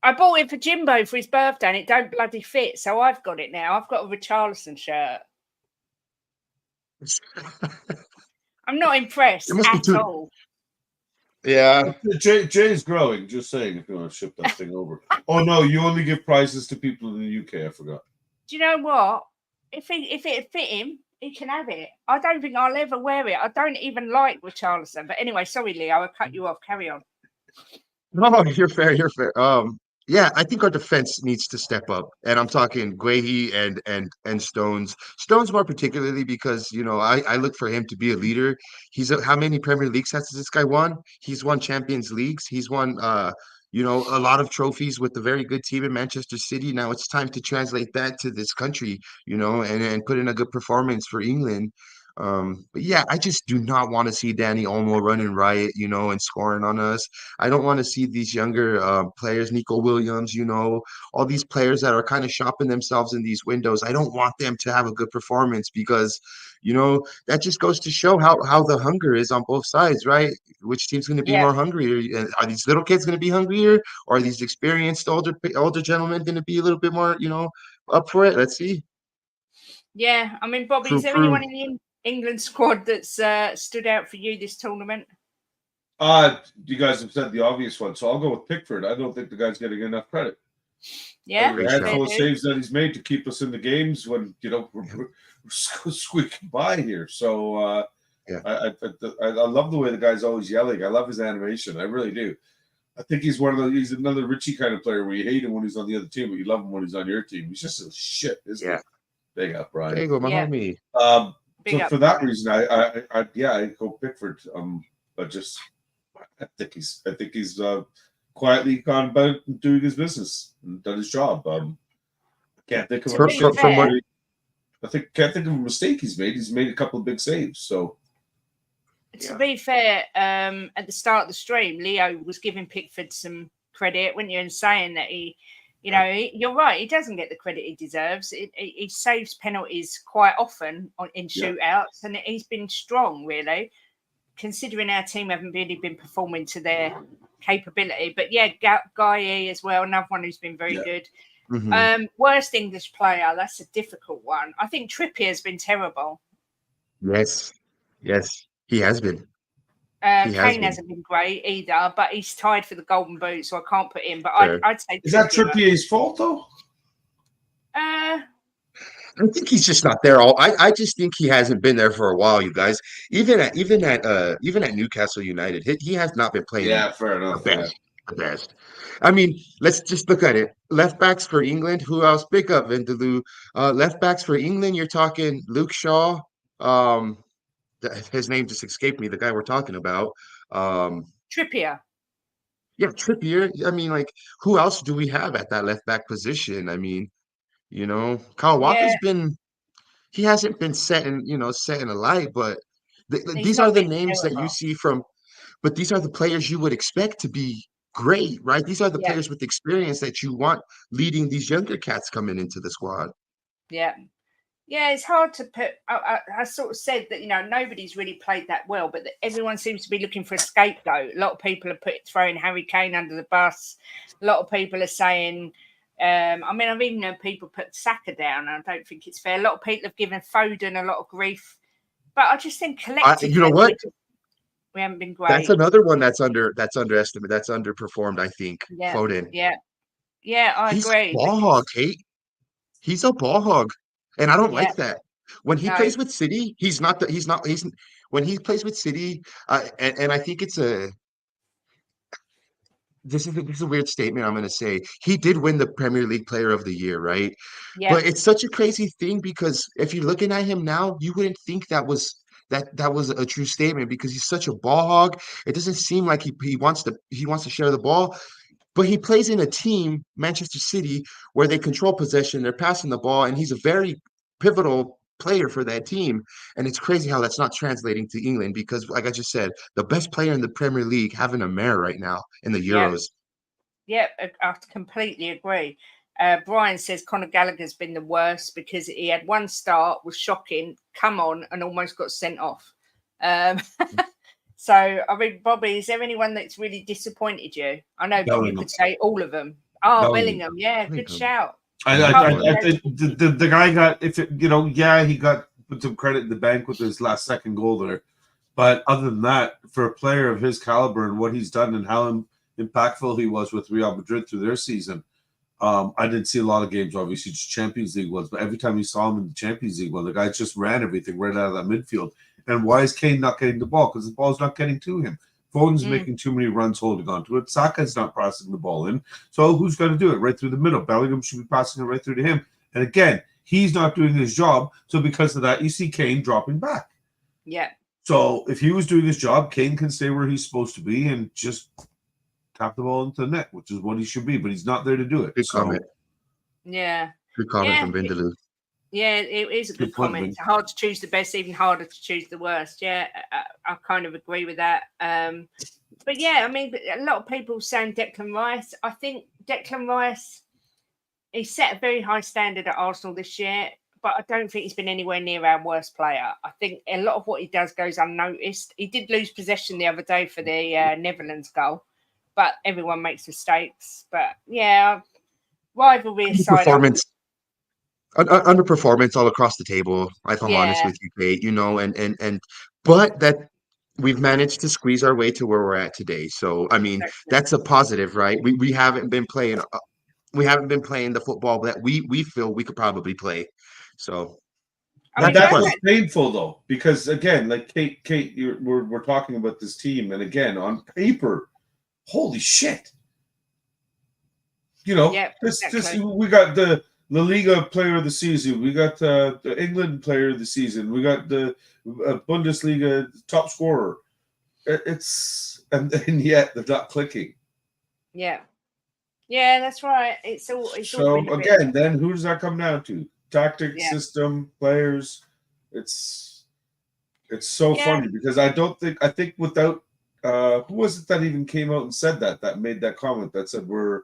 I bought it for Jimbo for his birthday and it don't bloody fit, so I've got it now. I've got a Richarlison shirt. I'm not impressed It must be at too. all. Yeah. Jay's growing. Just saying, if you want to ship that thing over. Oh no, you only give prizes to people in the UK. I forgot. Do you know what? If it fit him, he can have it. I don't think I'll ever wear it. I don't even like Richarlison. But anyway, sorry, Leo, I cut you off. Carry on. No, you're fair. You're fair. Yeah, I think our defense needs to step up, and I'm talking Guehi and Stones. Stones more particularly because I look for him to be a leader. How many Premier Leagues has this guy won? He's won Champions Leagues. He's won a lot of trophies with a very good team in Manchester City. Now it's time to translate that to this country, and put in a good performance for England. But yeah, I just do not want to see Danny Olmo running riot, and scoring on us. I don't want to see these younger players, Nico Williams, all these players that are kind of shopping themselves in these windows. I don't want them to have a good performance because, that just goes to show how the hunger is on both sides, right? Which team's going to be Yeah. more hungry? Are these little kids going to be hungrier, or are these experienced older gentlemen going to be a little bit more, up for it? Let's see. Yeah, I mean, Bobby, is there anyone in the England squad that's stood out for you this tournament? You guys have said the obvious one, so I'll go with Pickford. I don't think the guy's getting enough credit. Yeah, The handful of saves that he's made to keep us in the games when we're squeaking by here. So yeah, I love the way the guy's always yelling. I love his animation. I really do. I think he's he's another Richie kind of player where you hate him when he's on the other team, but you love him when he's on your team. He's just a shit, isn't he? Big up, Brian. There you go, my homie. So for that reason, I go Pickford. But just I think he's quietly gone about doing his business and done his job. Can't think of can't think of a mistake he's made. He's made a couple of big saves. So to be fair, at the start of the stream, Leo was giving Pickford some credit, weren't you, and saying that you're right. He doesn't get the credit he deserves. He saves penalties quite often in shootouts, and he's been strong, really, considering our team haven't really been performing to their capability. But yeah, Guy as well, another one who's been very good. Mm-hmm. Worst English player, that's a difficult one. I think Trippier's been terrible. Yes, he has been. Kane hasn't been great either, but he's tied for the Golden Boot, so I can't put him. But I'd say is that Trippier's fault though? I think he's just not there. I just think he hasn't been there for a while, you guys. Even at Newcastle United, he has not been playing. Yeah, fair enough. The best. I mean, let's just look at it. Left backs for England. Who else? Pick up Vindaloo. Left backs for England. You're talking Luke Shaw. His name just escaped me. The guy we're talking about. Trippier. Yeah, Trippier. I mean, like, who else do we have at that left back position? I mean, Kyle Walker's he hasn't been set in a light, but these are the names that you see but these are the players you would expect to be great, right? These are the players with experience that you want leading these younger cats coming into the squad. Yeah, it's hard to put. I sort of said that nobody's really played that well, but everyone seems to be looking for a scapegoat. A lot of people are throwing Harry Kane under the bus. A lot of people are saying, I've even known people put Saka down. And I don't think it's fair. A lot of people have given Foden a lot of grief, but I just think collectively, you know what? We haven't been great. That's another one that's underestimated. That's underperformed, I think. Foden. Yeah, I agree. He's a ball hog, Kate. He's a ball hog. And I don't like that. When he plays with City, when he plays with City, and I think it's this is a weird statement I'm going to say. He did win the Premier League Player of the Year, right? Yeah, But it's such a crazy thing because if you're looking at him now, you wouldn't think that was a true statement because he's such a ball hog. It doesn't seem like he wants to share the ball, but he plays in a team, Manchester City, where they control possession, they're passing the ball, and he's a very pivotal player for that team. And it's crazy how that's not translating to England because, like I just said, the best player in the Premier League having a mare right now in the yeah, Euros. yeah. I completely agree. Brian says Conor Gallagher's been the worst because he had one start, was shocking, come on, and almost got sent off. Um, so, I mean, Bobby, is there anyone that's really disappointed you? I know you Bellingham. could say all of them. Oh, Bellingham. Bellingham, yeah, good Bellingham. shout. I think the guy got, if it, you know, yeah, he got put some credit in the bank with his last second goal there. But other than that, for a player of his caliber and what he's done and how impactful he was with Real Madrid through their season, I didn't see a lot of games, obviously, just Champions League ones. But every time you saw him in the Champions League one, the guy just ran everything right out of that midfield. And why is Kane not getting the ball? Because the ball's not getting to him. Foden's making too many runs holding on to it. Saka's not passing the ball in. So who's going to do it? Right through the middle. Bellingham should be passing it right through to him. And again, he's not doing his job. So because of that, you see Kane dropping back. Yeah. So if he was doing his job, Kane can stay where he's supposed to be and just tap the ball into the net, which is what he should be. But he's not there to do it. Good comment. Yeah. Good comment from Vindaloo. Yeah, it is a good point, comment. Vin. It's hard to choose the best, even harder to choose the worst. Yeah, I kind of agree with that. But yeah, I mean, a lot of people saying Declan Rice. I think Declan Rice, he set a very high standard at Arsenal this year, but I don't think he's been anywhere near our worst player. I think a lot of what he does goes unnoticed. He did lose possession the other day for the Netherlands goal, but everyone makes mistakes. But yeah, rivalry aside, Underperformance all across the table, if I'm honest yeah, with you, Kate, you know, but that we've managed to squeeze our way to where we're at today. So, I mean, exactly. that's a positive, right? We haven't been playing the football that we feel we could probably play. So I mean, That's going what's back, painful, though, because again, like Kate, we're talking about this team, and again, on paper, holy shit, you know, yeah, this exactly. we got the La Liga Player of the Season, we got the England Player of the Season, we got the Bundesliga top scorer. And yet they're not clicking. Yeah, yeah, that's right. It's all So been a bit. again, then who does that come down to? Tactics, Yeah. system, players. It's so Yeah. funny because I think without who was it that even came out and said that made that comment that said we're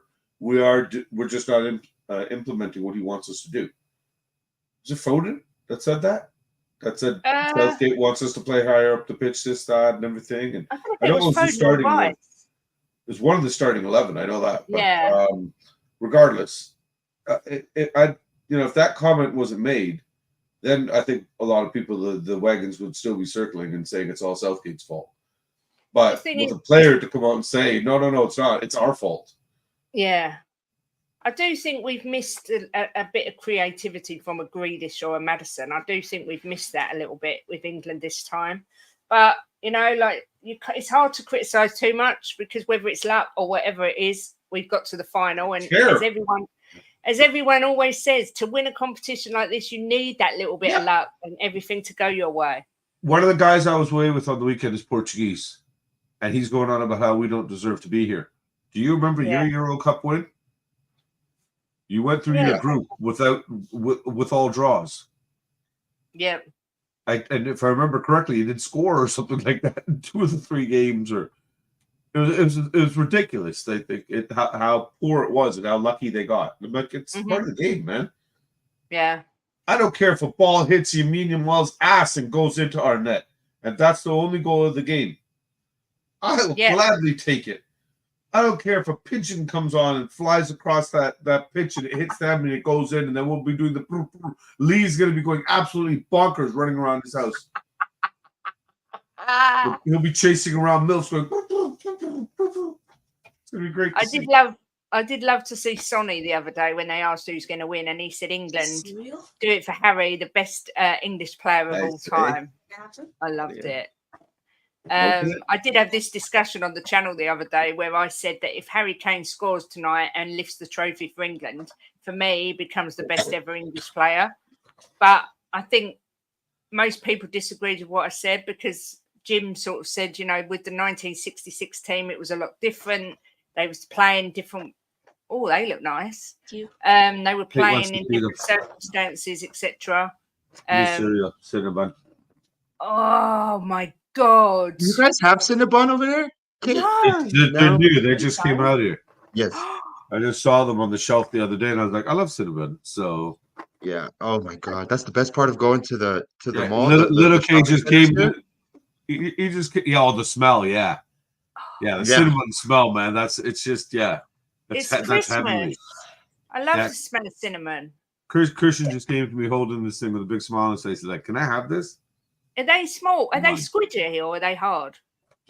just not implementing what he wants us to do. Is it Foden that said that? That said Southgate wants us to play higher up the pitch, this, that, and everything. And I think I it know was it was the Foden or starting one. Rice. It was one of the starting 11. I know that. But, Yeah. Regardless, if that comment wasn't made, then I think a lot of people, the wagons would still be circling and saying it's all Southgate's fault. But with a player to come out and say, no, it's not. It's our fault. Yeah. I do think we've missed a bit of creativity from a Grealish or a Maddison. I do think we've missed that a little bit with England this time. But, it's hard to criticise too much because whether it's luck or whatever it is, we've got to the final. And as everyone always says, to win a competition like this, you need that little bit of luck and everything to go your way. One of the guys I was away with on the weekend is Portuguese. And he's going on about how we don't deserve to be here. Do you remember your Euro Cup win? You went through your group with all draws. Yeah. And if I remember correctly, you did score or something like that in 2 of the 3 games, or it was ridiculous. They think how poor it was and how lucky they got. I'm like, it's part of the game, man. Yeah. I don't care if a ball hits Yamini Yamal's ass and goes into our net, and that's the only goal of the game. I will gladly take it. I don't care if a pigeon comes on and flies across that pitch and it hits them and it goes in, and then we'll be doing the Lee's going to be going absolutely bonkers running around his house. He'll be chasing around Mills going. It's going to be great. I did love to see Sonny the other day when they asked who's going to win, and he said England. Do it for Harry, the best English player of all time. I loved it. I did have this discussion on the channel the other day where I said that if Harry Kane scores tonight and lifts the trophy for England, for me, he becomes the best ever English player. But I think most people disagreed with what I said because Jim sort of said, you know, with the 1966 team, it was a lot different. They was playing different. Oh, they look nice. They were playing in different circumstances, etc. Cinnabon. Oh my God! You guys have Cinnabon over there? No. They're new. They just came out here. Yes. I just saw them on the shelf the other day, and I was like, I love Cinnabon. So yeah. Oh my God, that's the best part of going to the mall. Little K just came. Here. He just the smell. Yeah. The cinnamon smell, man. It's just It's Christmas. Heavenly. I love the smell of cinnamon. Christian just came to me holding this thing with a big smile on his face. He's like, "Can I have this?" Are they small? Are they squidgy or are they hard?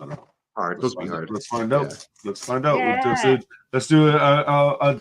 I don't know. Hard. Those be hard. Let's find out. Yeah. Let's find out. Yeah. Let's do a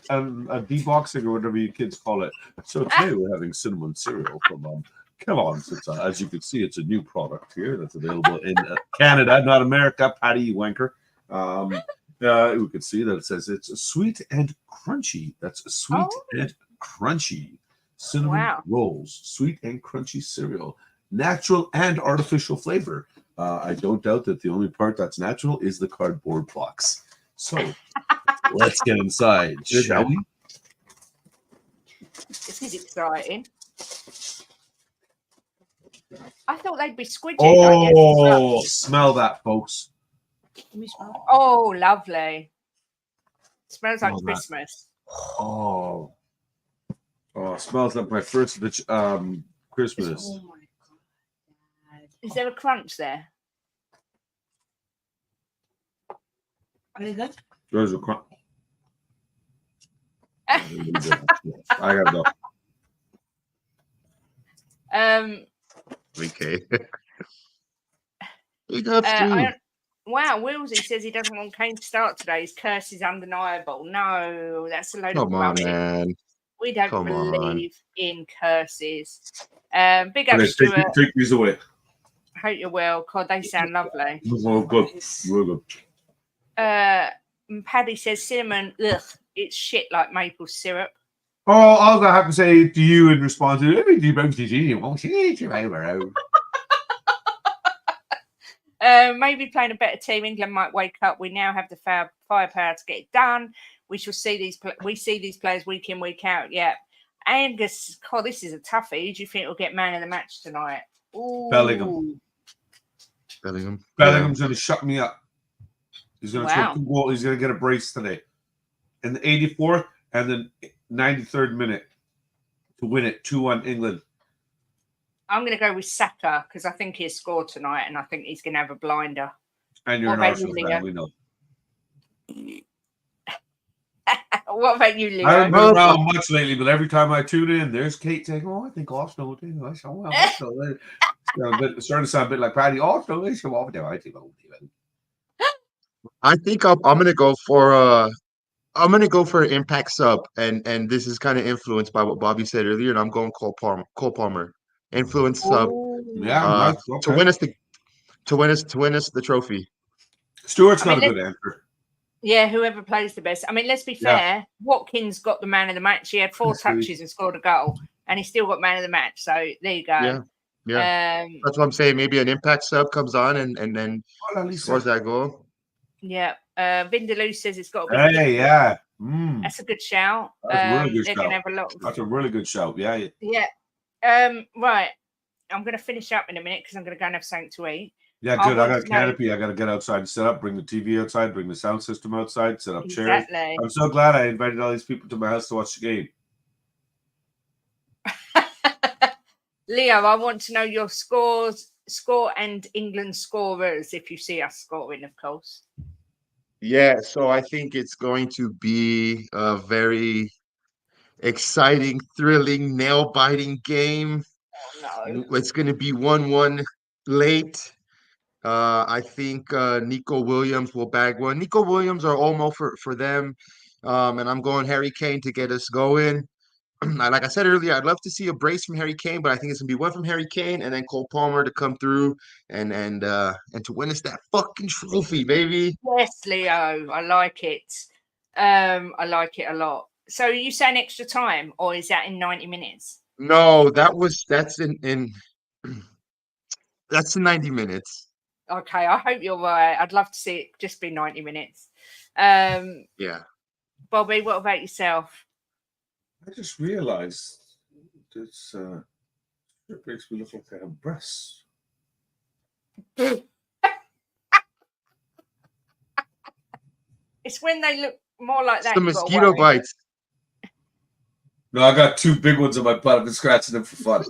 deboxing or whatever you kids call it. So today we're having cinnamon cereal from Kellogg's. It's as you can see, it's a new product here that's available in Canada, not America. Patty, you wanker. We could see that it says it's sweet and crunchy. That's sweet and crunchy cinnamon rolls, sweet and crunchy cereal, natural and artificial flavor. I don't doubt that the only part that's natural is the cardboard box. So let's get inside, shall we? This is exciting. I thought they'd be squidgy. Oh, smell that, folks. Let me smell. Oh, lovely. It smells like Christmas. Oh, it smells like my first Christmas. Oh my God. Is there a crunch there? Are they good? There's a crunch. I gotta go. Okay. We got wow, Willsy says he doesn't want Kane to start today. His curse is undeniable. No, that's a load of rubbish. Man. We don't believe in curses. Big up, Stuart. Take these away. Hope you're well. God, they sound lovely. Real good. Real good. Paddy says cinnamon, ugh, it's shit like maple syrup. Oh, all I have to say to you in response to maybe playing a better team, England might wake up. We now have the firepower to get it done. We shall see these players week in, week out. Yeah. Angus, God, this is a toughie. Who do you think will get man of the match tonight? Ooh. Bellingham. Bellingham's going to shut me up. He's going to score 2 goals. He's going to get a brace today. In the 84th and the 93rd minute to win it 2-1 England. I'm going to go with Saka because I think he'll score tonight and I think he's going to have a blinder. And you're an Arsenal fan, we know. What about you, Leo? I haven't been around much lately, but every time I tune in, there's Kate saying, "Oh, I think Arsenal will do this." Starting to sound a bit like Paddy. Arsenal is come over there. I think I'm gonna go for an impact sub, and this is kind of influenced by what Bobby said earlier, and I'm going Cole Palmer. Influence sub. Nice. To win us the trophy. Stuart's not a good answer. Yeah, whoever plays the best. I mean, let's be fair. Watkins got the man of the match. He had 4 touches and scored a goal, and he still got man of the match. So there you go. Yeah. That's what I'm saying. Maybe an impact sub comes on and then scores that goal. Yeah. Vindaloo says it's got to be. Hey, yeah. That's a good shout. That's a really good shout. Gonna have a lot That's a really good shout. Yeah. Yeah. Right. I'm going to finish up in a minute because I'm going to go and have something to eat. Yeah, good. I got a canopy. I got to get outside and set up, bring the TV outside, bring the sound system outside, set up chairs. I'm so glad I invited all these people to my house to watch the game. Leo, I want to know your score and England scorers if you see us scoring, of course. Yeah, so I think it's going to be a very exciting, thrilling, nail-biting game. Oh, no. It's going to be 1-1 late. I think Nico Williams will bag one. Nico Williams are almost for them. And I'm going Harry Kane to get us going. like I said earlier, I'd love to see a brace from Harry Kane, but I think it's gonna be one from Harry Kane and then Cole Palmer to come through and to win us that fucking trophy, baby. Yes, Leo, I like it. I like it a lot. So are you saying extra time, or is that in 90 minutes? No, that's in that's in 90 minutes. Okay, I hope you're right. I'd love to see it just be 90 minutes. Yeah. Bobby, what about yourself? I just realized this it makes me look like I have breasts. It's when they look more like It's that. the You've got to mosquito worry. bites. No, I got 2 big ones on my butt. I've been scratching them for fun.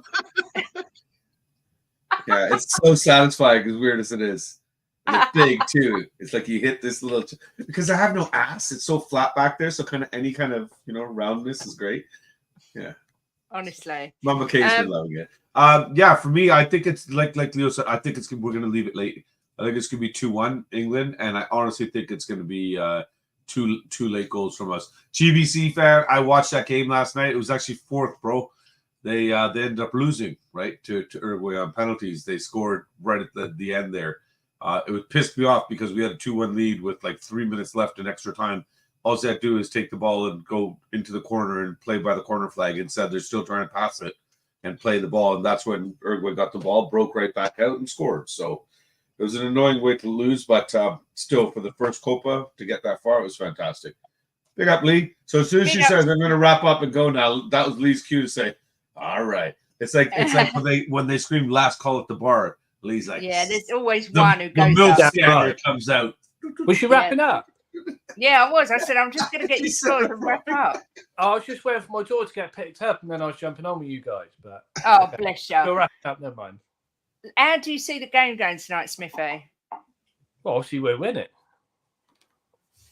Yeah, it's so satisfying, as weird as it is. And it's big too. It's like you hit this little because I have no ass. It's so flat back there, so kind of any kind of roundness is great. Yeah, Honestly, Mama K's been loving it. Yeah, for me, I think it's like Leo said. I think we're gonna leave it late. I think it's gonna be 2-1 England, and I honestly think it's gonna be two late goals from us. GBC fan, I watched that game last night. It was actually 4th, bro. They ended up losing, right, to Uruguay on penalties. They scored right at the end there. It would piss me off because we had a 2-1 lead with like 3 minutes left in extra time. All they had to do is take the ball and go into the corner and play by the corner flag. Instead, they're still trying to pass it and play the ball. And that's when Uruguay got the ball, broke right back out and scored. So it was an annoying way to lose, but still, for the first Copa to get that far, it was fantastic. Big up, Lee. So as soon as she says, I'm going to wrap up and go now, that was Lee's cue to say, all right. It's like when they scream last call at the bar. Lee's like, yeah, there's always one who the goes milk up. scanner comes out. Was she wrapping up? Yeah, I was. I said, I'm just going to get you scores and wrap up. I was just waiting for my daughter to get picked up, and then I was jumping on with you guys. But Oh, bless you. you're wrapping up, never mind. How do you see the game going tonight, Smithy? Well, obviously we're winning.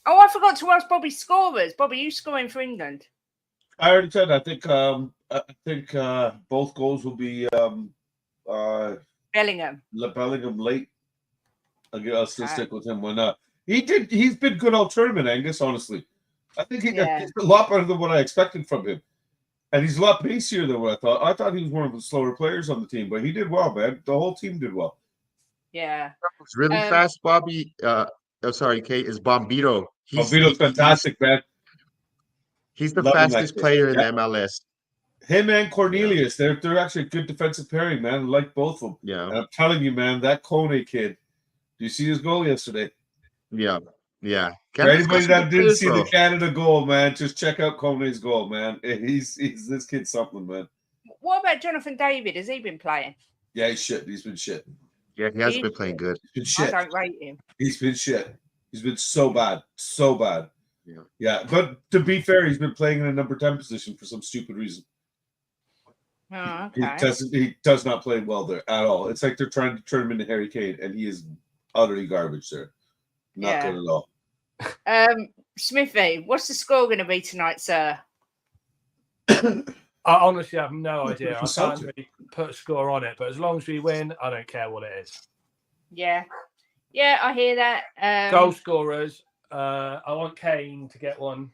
Oh, I forgot to ask Bobby scorers. Bobby, you scoring for England? I already said. I think both goals will be Bellingham. Bellingham late. I'll still stick with him. Why not? He's been good all tournament, Angus. Honestly, I think he's a lot better than what I expected from him, and he's a lot pacier than what I thought. I thought he was one of the slower players on the team, but he did well, man. The whole team did well. Yeah, It's really fast, Bobby. Sorry, Kate. Is Bombito? Bombito's fantastic, man. He's the Loving fastest that kid. player in the MLS. Him and Cornelius, they're actually a good defensive pairing, man. I like both of them. Yeah. And I'm telling you, man, that Kone kid. Do you see his goal yesterday? Yeah. For anybody that didn't see the Canada goal, man, just check out Kone's goal, man. He's this kid's something, man. What about Jonathan David? Has he been playing? Yeah, he's shit. He's been shit. Yeah, he hasn't been playing good. He's been shit. I don't rate him. He's been shit. He's been so bad. So bad. Yeah. But to be fair, he's been playing in a number 10 position for some stupid reason. Oh, okay. He does not play well there at all. It's like they're trying to turn him into Harry Kane, and he is utterly garbage there. Not good at all. Smithy, what's the score going to be tonight, sir? I honestly have no idea. I can't really put a score on it, but as long as we win, I don't care what it is. Yeah, I hear that. Goal scorers. I want Kane to get one.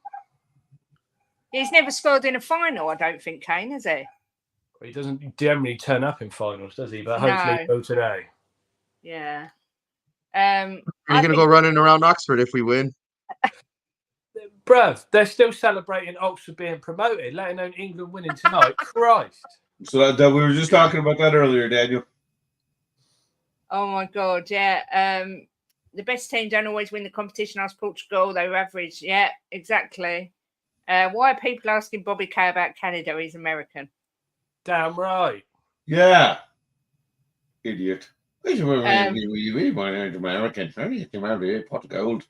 He's never scored in a final, I don't think, Kane, has he? He doesn't generally turn up in finals, does he? But hopefully he'll today. Yeah. You're going to go running around Oxford if we win. Bruv, they're still celebrating Oxford being promoted, let alone England winning tonight. Christ. So that we were just talking about that earlier, Daniel. Oh, my God, yeah. The best team don't always win the competition. Ask Portugal. They were average. Yeah, exactly. Why are people asking Bobby K about Canada? He's American. Damn right. Yeah. Idiot. We weren't American. Only pot of gold.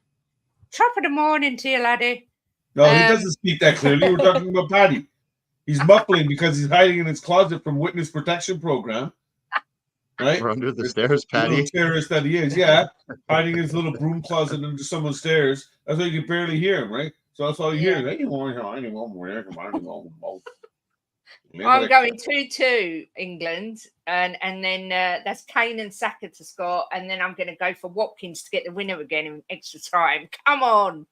Top of the morning to you, laddie. No, he doesn't speak that clearly. We're talking about Paddy. He's muffling because he's hiding in his closet from witness protection program. Right? We're under the stairs, Paddy. Little terrorist that he is, yeah. Hiding in his little broom closet under someone's stairs. That's why you can barely hear him, right? So that's all you hear. I'm going 2-2 England, and then that's Kane and Saka to score, and then I'm going to go for Watkins to get the winner again in extra time. Come on!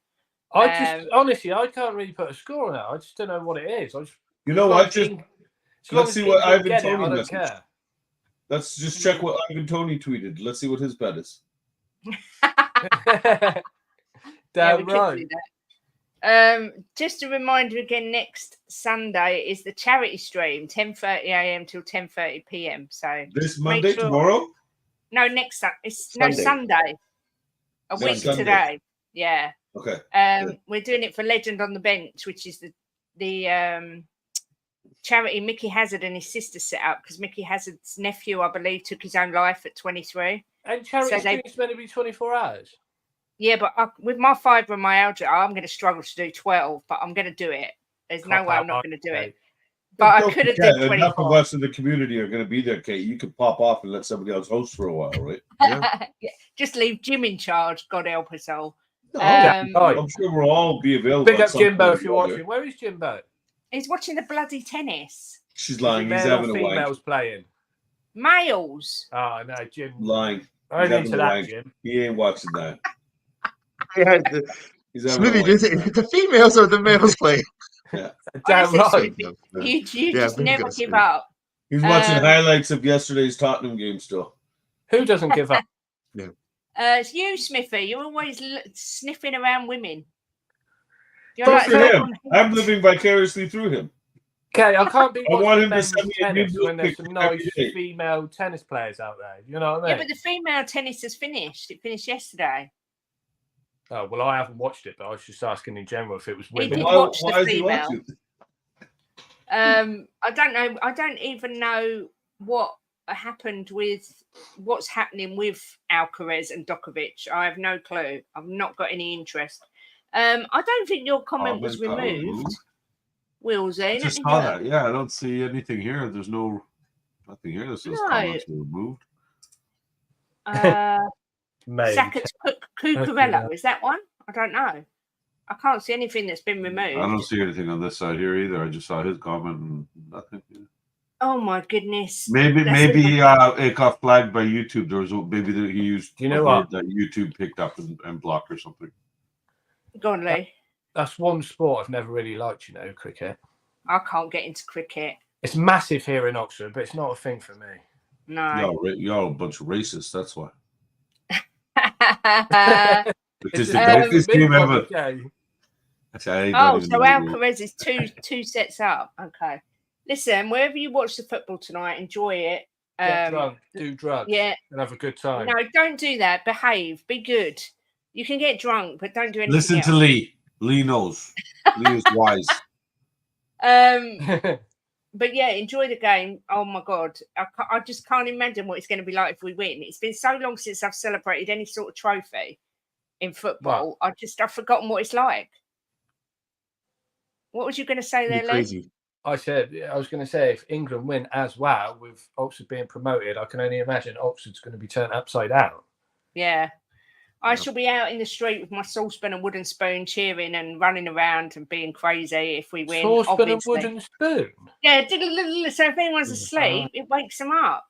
Honestly, I can't really put a score on that. I just don't know what it is. You know As long what? as Just Eng- as long let's as see what England Ivan get it, Toney I don't messaged. care. Let's just check what Ivan Toney tweeted. Let's see what his bet is. Yeah, Damn we could right. do that. Just a reminder again, next Sunday is the charity stream, 10:30 a.m. till 10:30 p.m. So This make Monday, sure. tomorrow? No, it's no Sunday. Sunday. A Next week Sunday. today. Yeah. Okay. We're doing it for Legend on the Bench, which is the charity Mickey Hazard and his sister set up, because Mickey Hazard's nephew, I believe, took his own life at 23. And charity So they- stream's meant to be 24 hours. Yeah, but with my fibromyalgia, I'm going to struggle to do 12, but I'm going to do it. There's no way I'm not going to do it. But I Don't could have forget, done enough of 24. us in the community are going to be there, Kate. You can pop off and let somebody else host for a while, right? Yeah. Yeah, just leave Jim in charge. God help us all. Right. I'm sure we'll all be available. Big at up some Jimbo point if you're or other. watching. Where is Jimbo? He's watching the bloody tennis. She's Is lying. it He's male or having a wank. females playing? Males. Oh, no, Jim. Lying. I'm He's into having a that, wank. Jim. He ain't watching that. Yeah, He's having a Smithy, wank. the females or the males play? Damn Honestly, right. Smithy, you Yeah, just big never ups, give man. up. He's watching Um, highlights of yesterday's Tottenham game still. Who doesn't give up? It's you, Smithy. You're always sniffing around women. You're Good like for dog him. on I'm heels. living vicariously through him. Okay, I can't be I want watching him to men's send me a tennis nude when there's pic some every nice day. female tennis players out there. You know what I Yeah, mean? but the female tennis has finished. It finished yesterday. Oh, well, I haven't watched it, but I was just asking in general if it was He women. did Why, watch the why is he female. watching? I don't know. I don't even know what happened with what's happening with Alcaraz and Djokovic. I have no clue. I've not got any interest. I don't think your comment was Comment got removed. removed. Willsey, I let just me saw look. that. Yeah, I don't see anything here. There's nothing here that says No. comments were removed. Maybe. Saka's Cucurella, is that one? I don't know. I can't see anything that's been removed. I don't see anything on this side here either. I just saw his comment and nothing. Oh my goodness. Maybe That's it got flagged by YouTube. There was maybe that he used Do you know a word what? that YouTube picked up and blocked or something. Go on, Lee. That's one sport I've never really liked, you know, cricket. I can't get into cricket. It's massive here in Oxford, but it's not a thing for me. No. Y'all a bunch of racists. That's why. It is It's the a greatest big game one, ever. okay. Actually, I Oh, don't even so know the Alcaraz is two sets up. Okay. Listen, wherever you watch the football tonight, enjoy it. Get drunk, do drugs, Yeah. and have a good time. No, don't do that. Behave. Be good. You can get drunk, but don't do anything Listen else. to Lee. Lee knows. Lee is wise. But yeah, enjoy the game. Oh my God. I just can't imagine what it's going to be like if we win. It's been so long since I've celebrated any sort of trophy in football. I've forgotten what it's like. What was you going to say there, Lee? Crazy. I was going to say, if England win as well, with Oxford being promoted, I can only imagine Oxford's going to be turned upside down. Yeah. I shall be out in the street with my saucepan and wooden spoon, cheering and running around and being crazy if we win. Saucepan and obviously. wooden spoon? Yeah, so if anyone's asleep, it wakes them up.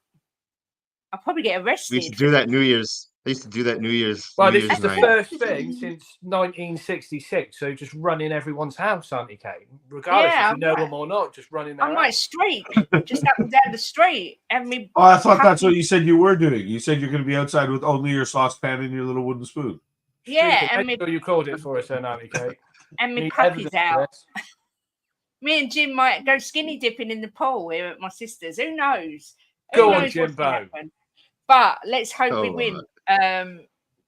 I'll probably get arrested. We used to do that New Year's. I used to do that New Year's. Well, New this Year's is the night. first thing since 1966, so just running everyone's house, aren't you, Kate? Regardless Yeah, if you know I'm them or not, just running their I might house. streak just up and down the street. And me, Oh, I thought that's what you said you were doing. You said you're going to be outside with only your saucepan and your little wooden spoon. yeah, Streak it. and Make sure you called it for us then, aren't you, Kate? me Need puppy's evidence out. of this. Me and Jim might go skinny dipping in the pool here at my sister's. Who knows? Go Who on, knows what's gonna Jimbo. happen? But let's hope we Oh, win.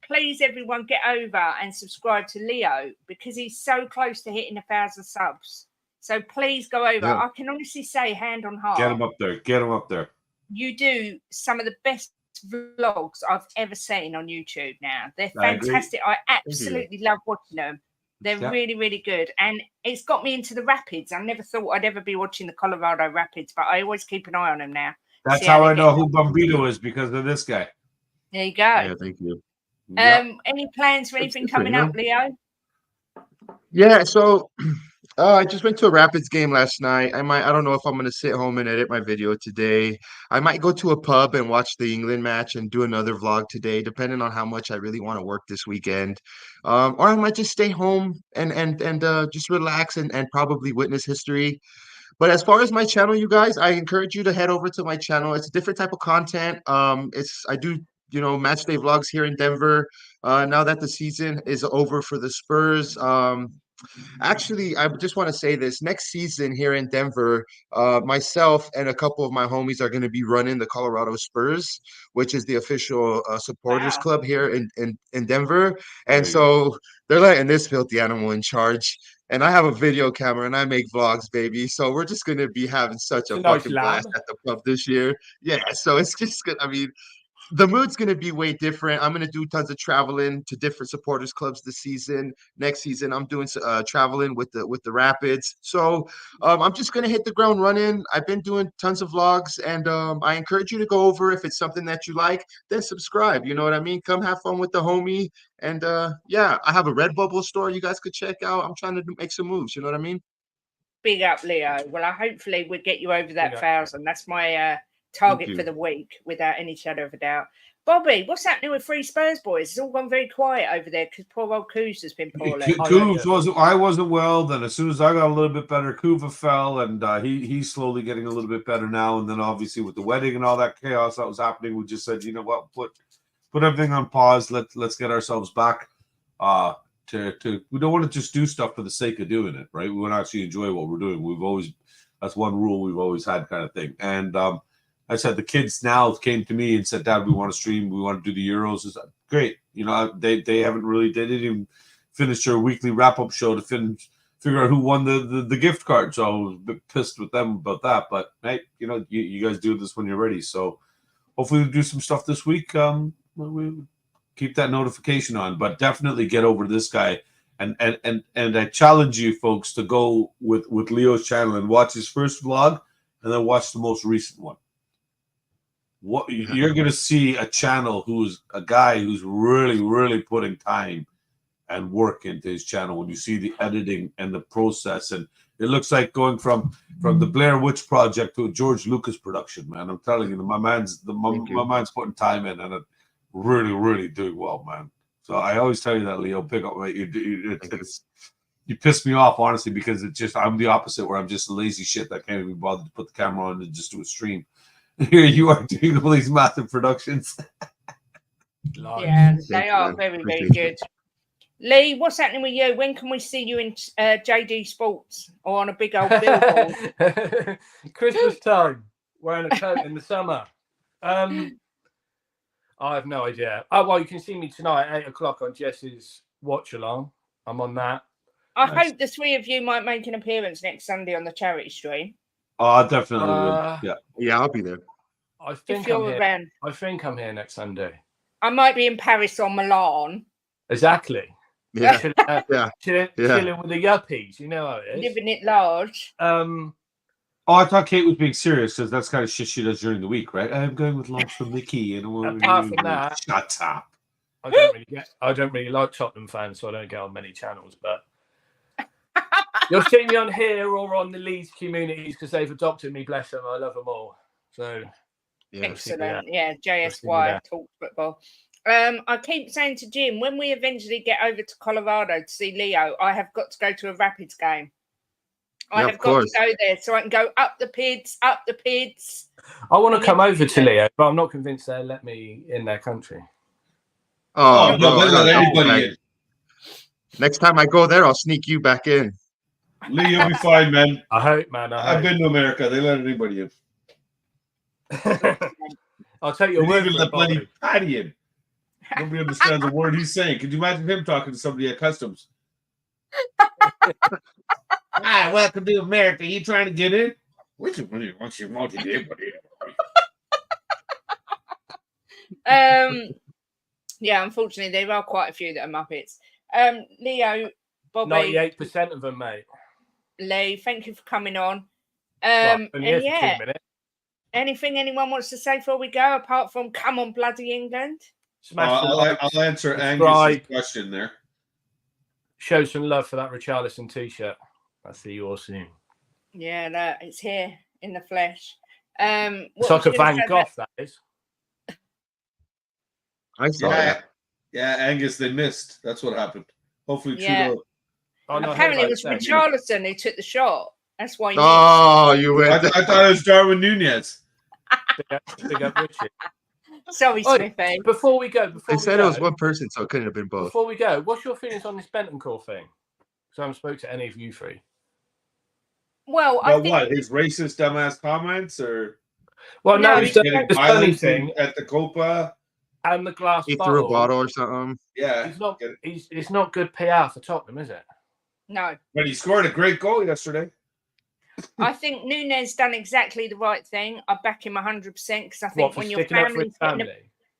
Please, everyone, get over and subscribe to Leo because he's so close to hitting 1,000 subs. So please go over. Yeah. I can honestly say, hand on heart, Get him up there. Get him up there. you do some of the best vlogs I've ever seen on YouTube now. They're I agree. fantastic. I absolutely love watching them. They're Yeah. really, really good. And it's got me into the Rapids. I never thought I'd ever be watching the Colorado Rapids, but I always keep an eye on them now. That's See how they I know get- who Bombito is because of this guy. There you go. Yeah, thank you. Any plans for anything good for coming him. up, Leo? Yeah, so I just went to a Rapids game last night. I don't know if I'm gonna sit home and edit my video today. I might go to a pub and watch the England match and do another vlog today, depending on how much I really want to work this weekend. Or I might just stay home and just relax and probably witness history. But as far as my channel, you guys, I encourage you to head over to my channel. It's a different type of content. I do, match day vlogs here in Denver. Now that the season is over for the Spurs. Actually, I just want to say this. Next season here in Denver, myself and a couple of my homies are going to be running the Colorado Spurs, which is the official supporters Wow. club here in Denver. There And you so they're letting this filthy animal in charge. And I have a video camera and I make vlogs, baby. So we're just going to be having such It's a a nice fucking blast lab. at the club this year. Yeah, so it's just good. I mean, the mood's going to be way different. I'm going to do tons of traveling to different supporters clubs this season. Next season, I'm doing traveling with the Rapids. So I'm just going to hit the ground running. I've been doing tons of vlogs, and I encourage you to go over. If it's something that you like, then subscribe. You know what I mean? Come have fun with the homie. And yeah, I have a Redbubble store you guys could check out. I'm trying to make some moves. You know what I mean? Big up, Leo. Well, hopefully we'll get you over that Big up. 1,000. That's my target you. for the week, without any shadow of a doubt. Bobby, what's happening with Free Spurs boys? It's all gone very quiet over there because poor old Coos has been poorly. I wasn't well. Then as soon as I got a little bit better, Kuva fell, and he's slowly getting a little bit better now. And then obviously with the wedding and all that chaos that was happening, we just said, you know what, put everything on pause. Let's get ourselves back. We don't want to just do stuff for the sake of doing it, right? We want to actually enjoy what we're doing. That's one rule we've always had, kind of thing. And I said the kids now came to me and said, Dad, we want to stream. We want to do the Euros. I said, great. They haven't really, they didn't even finish their weekly wrap-up show to figure out who won the gift card. So I was a bit pissed with them about that. But, hey, you guys do this when you're ready. So hopefully we'll do some stuff this week. We keep that notification on, but definitely get over this guy. And I challenge you folks to go with Leo's channel and watch his first vlog and then watch the most recent one. What you're going to see a channel who's a guy who's really, really putting time and work into his channel. When you see the editing and the process, and it looks like going from the Blair Witch Project to a George Lucas production, man. I'm telling you, my man's putting time in, and it really, really doing well, man. So I always tell you that, Leo. Pick up, mate. You piss me off, honestly, because I'm the opposite, where I'm just a lazy shit that can't even bother to put the camera on and just do a stream. Here you are doing all these massive productions. Yeah, they are very, very good. Lee, what's happening with you? When can we see you in JD Sports or on a big old billboard? Christmas time, wearing a coat in the summer. I have no idea. Oh, well, you can see me tonight at 8 o'clock on Jess's watch along. I'm on that. I hope the three of you might make an appearance next Sunday on the charity stream. Oh, I definitely will. Yeah, I'll be there. I think if you're around. I think I'm here next Sunday. I might be in Paris or Milan. Exactly. Yeah. Chilling with the yuppies. You know how it is. Living it large. Oh, I thought Kate was being serious because that's kind of shit she does during the week, right? I'm going with lunch for Mickey. And apart from that, shut up. I don't really like Tottenham fans, so I don't get on many channels. But you'll see me on here or on the Leeds communities because they've adopted me. Bless them. I love them all. So excellent. Yeah, JSY talk football. I keep saying to Jim, when we eventually get over to Colorado to see Leo, I have got to go to a Rapids game. I have got to go there so I can go up the PIDs. I want to come over to Leo, but I'm not convinced they'll let me in their country. Oh, no, they let anybody in. Next time I go there, I'll sneak you back in. Lee, you'll be fine, man. I hope, man. I've been to America. They let anybody in. I'll take your word. Even the bloody patty in. Nobody understands a word he's saying. Could you imagine him talking to somebody at customs? Hi, welcome to America. You trying to get in? Yeah, unfortunately, there are quite a few that are Muppets. Leo, Bobby, 98% of them, mate. Lee, thank you for coming on. And yeah, anything anyone wants to say before we go, apart from "Come on, bloody England"? I'll answer Angus' question there. Show some love for that Richarlison t-shirt. I'll see you all soon. Yeah, no, it's here in the flesh. It's like a Van Gogh, that is. I saw that. Yeah, Angus, they missed. That's what happened. Hopefully, yeah. Trudeau. Apparently, it was Richarlison who took the shot. That's why. Oh, you I went. thought it was Darwin Nunez. Big up Richie. Sorry, Oi, Smithy. Before we go, I said it was one person, so it couldn't have been both. Before we go, what's your feelings on this Bentancur thing? Because I haven't spoke to any of you three. Well, I But think what? His racist dumbass comments, or Well, No, no, he's he's getting the funny violence thing at the Copa? and the glass He threw a bottle. bottle or something. Yeah, It's not good PR for Tottenham, is it? no. but he scored a great goal yesterday. I think Nunes done exactly the right thing. I back him 100% because I think What, for when your sticking up for his family's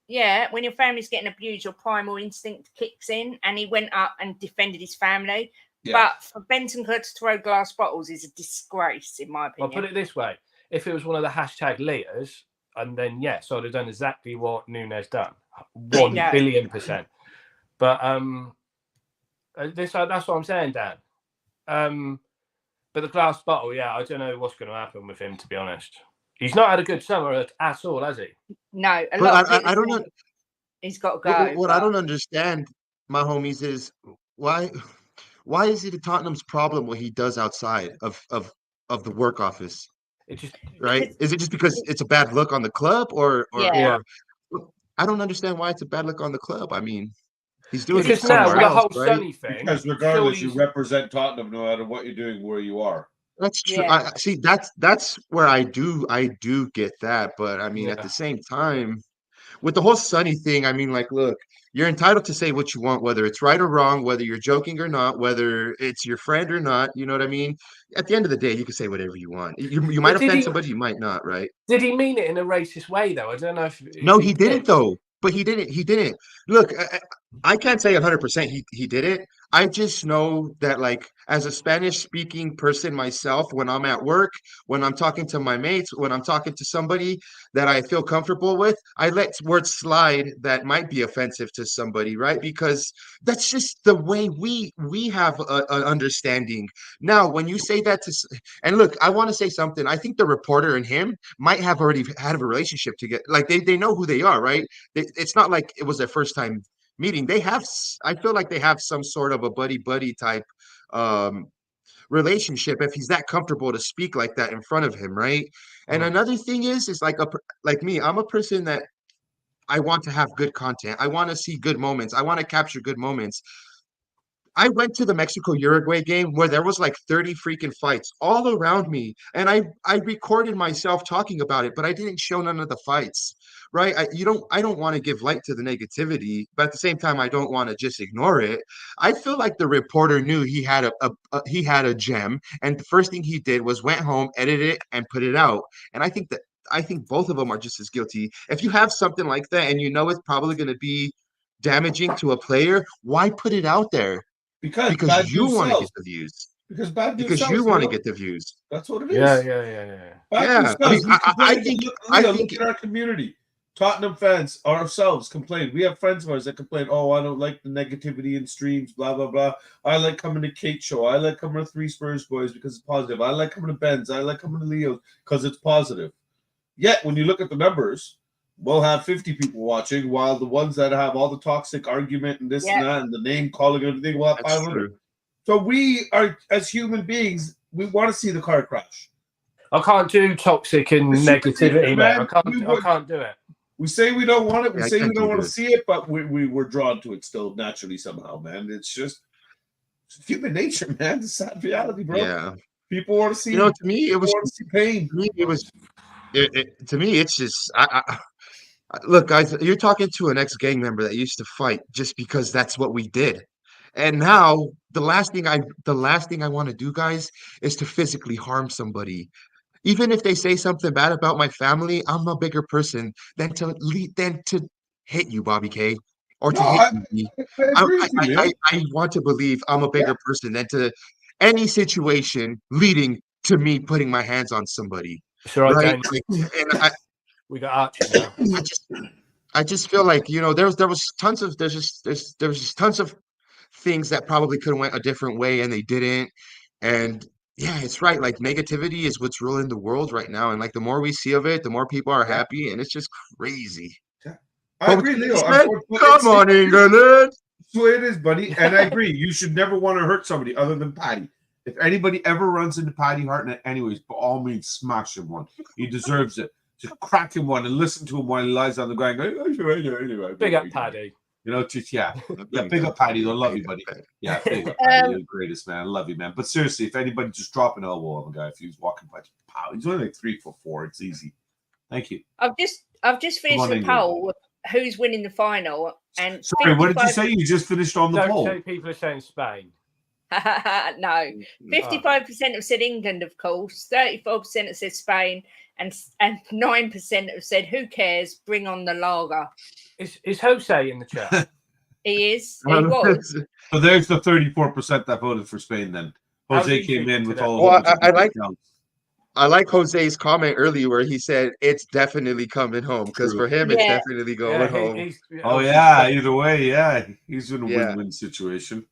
family? when your family's getting abused, your primal instinct kicks in, and he went up and defended his family. Yeah. But for Bentancur to throw glass bottles is a disgrace, in my I'll opinion. put it this way: if it was one of the hashtag leaders, and then yes, I'd have done exactly what Nunes done, 1,000,000,000%. But that's what I'm saying, Dan. But the glass bottle, yeah, I don't know what's going to happen with him. To be honest, he's not had a good summer at all, has he? No, a But lot of I people don't know. think he's got to go. What I don't understand, my homies, is why is it Tottenham's problem what he does outside of the work office, It just right? Is it just because it's a bad look on the club, or Yeah. I don't understand why it's a bad look on the club. I mean, he's doing it because now somewhere with the else, whole right? Sunny thing, Because regardless, you surely represent Tottenham no matter what you're doing, where you are. That's true. Yeah. I see. That's where I do get that, but I mean, at Yeah. the same time, with the whole Sunny thing, I mean, like, look, you're entitled to say what you want, whether it's right or wrong, whether you're joking or not, whether it's your friend or not. You know what I mean? At the end of the day, you can say whatever you want. You might did offend he- somebody, you might not, right? did he mean it in a racist way though? I don't know if No, he he didn't did. though. But he didn't. He didn't. Look, I can't say 100% he did it. I just know that, like, as a Spanish speaking person myself, when I'm at work, when I'm talking to my mates, when I'm talking to somebody that I feel comfortable with, I let words slide that might be offensive to somebody, right? Because that's just the way we have an understanding. Now, when you say that and look, I want to say something. I think the reporter and him might have already had a relationship together. Like they know who they are, right? It's not like it was their first time meeting. I feel like they have some sort of a buddy type um relationship if he's that comfortable to speak like that in front of him, right? And another thing is like me, I'm a person that I want to have good content. I want to see good moments. I want to capture good moments. I went to the Mexico-Uruguay game where there was like 30 freaking fights all around me. And I recorded myself talking about it, but I didn't show none of the fights. Right. I don't want to give light to the negativity, but at the same time, I don't want to just ignore it. I feel like the reporter knew he had he had a gem. And the first thing he did was went home, edited it, and put it out. And I think both of them are just as guilty. If you have something like that and you know it's probably going to be damaging to a player, why put it out there? Because bad You news want to sells. get the views. Because bad news Because sells. you want to Leo. get the views. That's what it is. Yeah. Bad news Yeah, I mean, sells. I think Look at our community. Tottenham fans ourselves complain. We have friends of ours that complain, oh, I don't like the negativity in streams, blah, blah, blah. I like coming to Kate's show. I like coming to Three Spurs Boys because it's positive. I like coming to Ben's. I like coming to Leo's because it's positive. Yet, when you look at the numbers, we'll have 50 people watching, while the ones that have all the toxic argument and this and that and the name calling and everything will have that's 500. true. So we are, as human beings, we want to see the car crash. I can't do toxic and negativity, man. I can't do it. We say we don't want it. We Yeah, I say we can't don't do want to this. see it, but we're drawn to it still naturally somehow, man. It's human nature, man. It's sad reality, bro. Yeah. People want to see. To me, it was. Want to see pain. To me, it was. To me, it's just. Look, guys, you're talking to an ex-gang member that used to fight just because that's what we did. And now the last thing I want to do, guys, is to physically harm somebody. Even if they say something bad about my family, I'm a bigger person than to hit you, Bobby K, or to hit me. I agree with you, man. I want to believe I'm a bigger person than to any situation leading to me putting my hands on somebody. Sure, Right? right, And we got Archie now. I just feel like there was tons of tons of things that probably could have went a different way and they didn't. And yeah, it's right. Like negativity is what's ruling the world right now, and like the more we see of it, the more people are happy, and it's just crazy. I agree, Leo. Come on, England. That's the way it is, buddy. And I agree. You should never want to hurt somebody other than Patty. If anybody ever runs into Paddy Hartnett, anyways, by all means, smash him one. He deserves it. Just crack him one and listen to him while he lies on the ground. Big up, Paddy. You know, just yeah, big up, Paddy. I love you, buddy. Yeah, big up, Paddy. You're the greatest, man. I love you, man. But seriously, if anybody just drop an elbow on the guy, if he's walking by, pow, he's only like 3'4". It's easy. Thank you. I've just finished the poll. Who's winning the final? And sorry, what did you say? You just finished on the poll. Don't say people are saying Spain. No, 55% have said England, of course. 34% have said Spain, and 9% have said who cares? Bring on the lager. Is Jose in the chat? He is. He was. So there's the 34% that voted for Spain. Then Jose came in with all. Well, I like Jose's comment earlier where he said it's definitely coming home because for him it's definitely going home. Either way, he's in a win-win situation.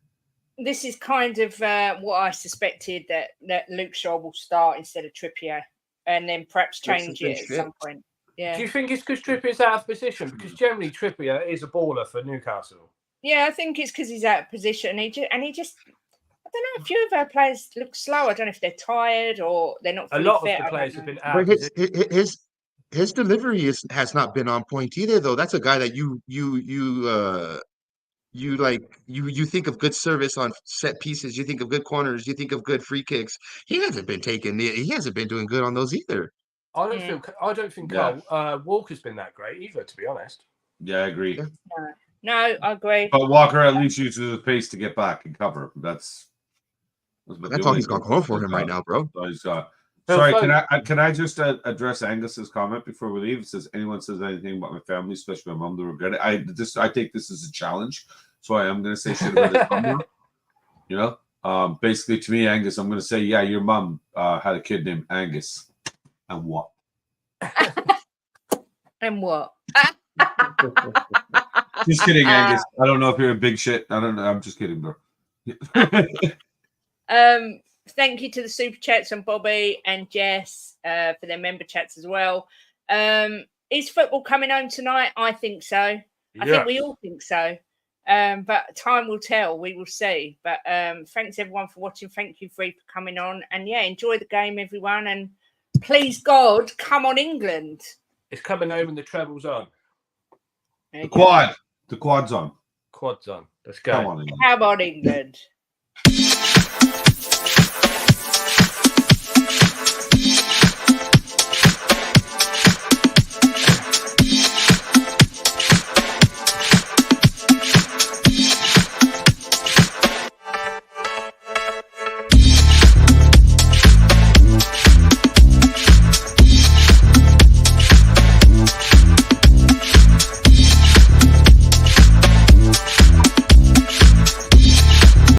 This is kind of what I suspected, that Luke Shaw will start instead of Trippier, and then perhaps change it at some point. Yeah. Do you think it's because Trippier's out of position? Because generally Trippier is a baller for Newcastle. Yeah, I think it's because he's out of position. He just, I don't know. A few of our players look slow. I don't know if they're tired or they're not. A lot of the players have been out. His delivery has not been on point either, though. That's a guy that you think of good service on set pieces. You think of good corners. You think of good free kicks. He hasn't been doing good on those either. I don't think Walker's been that great either, to be honest. Yeah, I agree. No, I agree. But Walker at least uses the pace to get back and cover. That's all he's got going for him right now, bro. He's got. Sorry, can I just address Angus's comment before we leave? It says anyone says anything about my family, especially my mom, they regret it. I take this as a challenge, so I am going to say shit about his mom. You know, basically to me, Angus, I'm going to say, yeah, your mom had a kid named Angus, and what? And what? Just kidding, Angus. I don't know if you're a big shit. I don't know. I'm just kidding, bro. Thank you to the super chats and Bobby and Jess for their member chats as well. Is football coming home tonight? I think so. I think we all think so. But time will tell. We will see. But thanks everyone for watching. Thank you, Free, for coming on. And enjoy the game, everyone. And please God, come on, England. It's coming home and the treble's on. The quad's on. Quad's on. Let's go. Come on, England.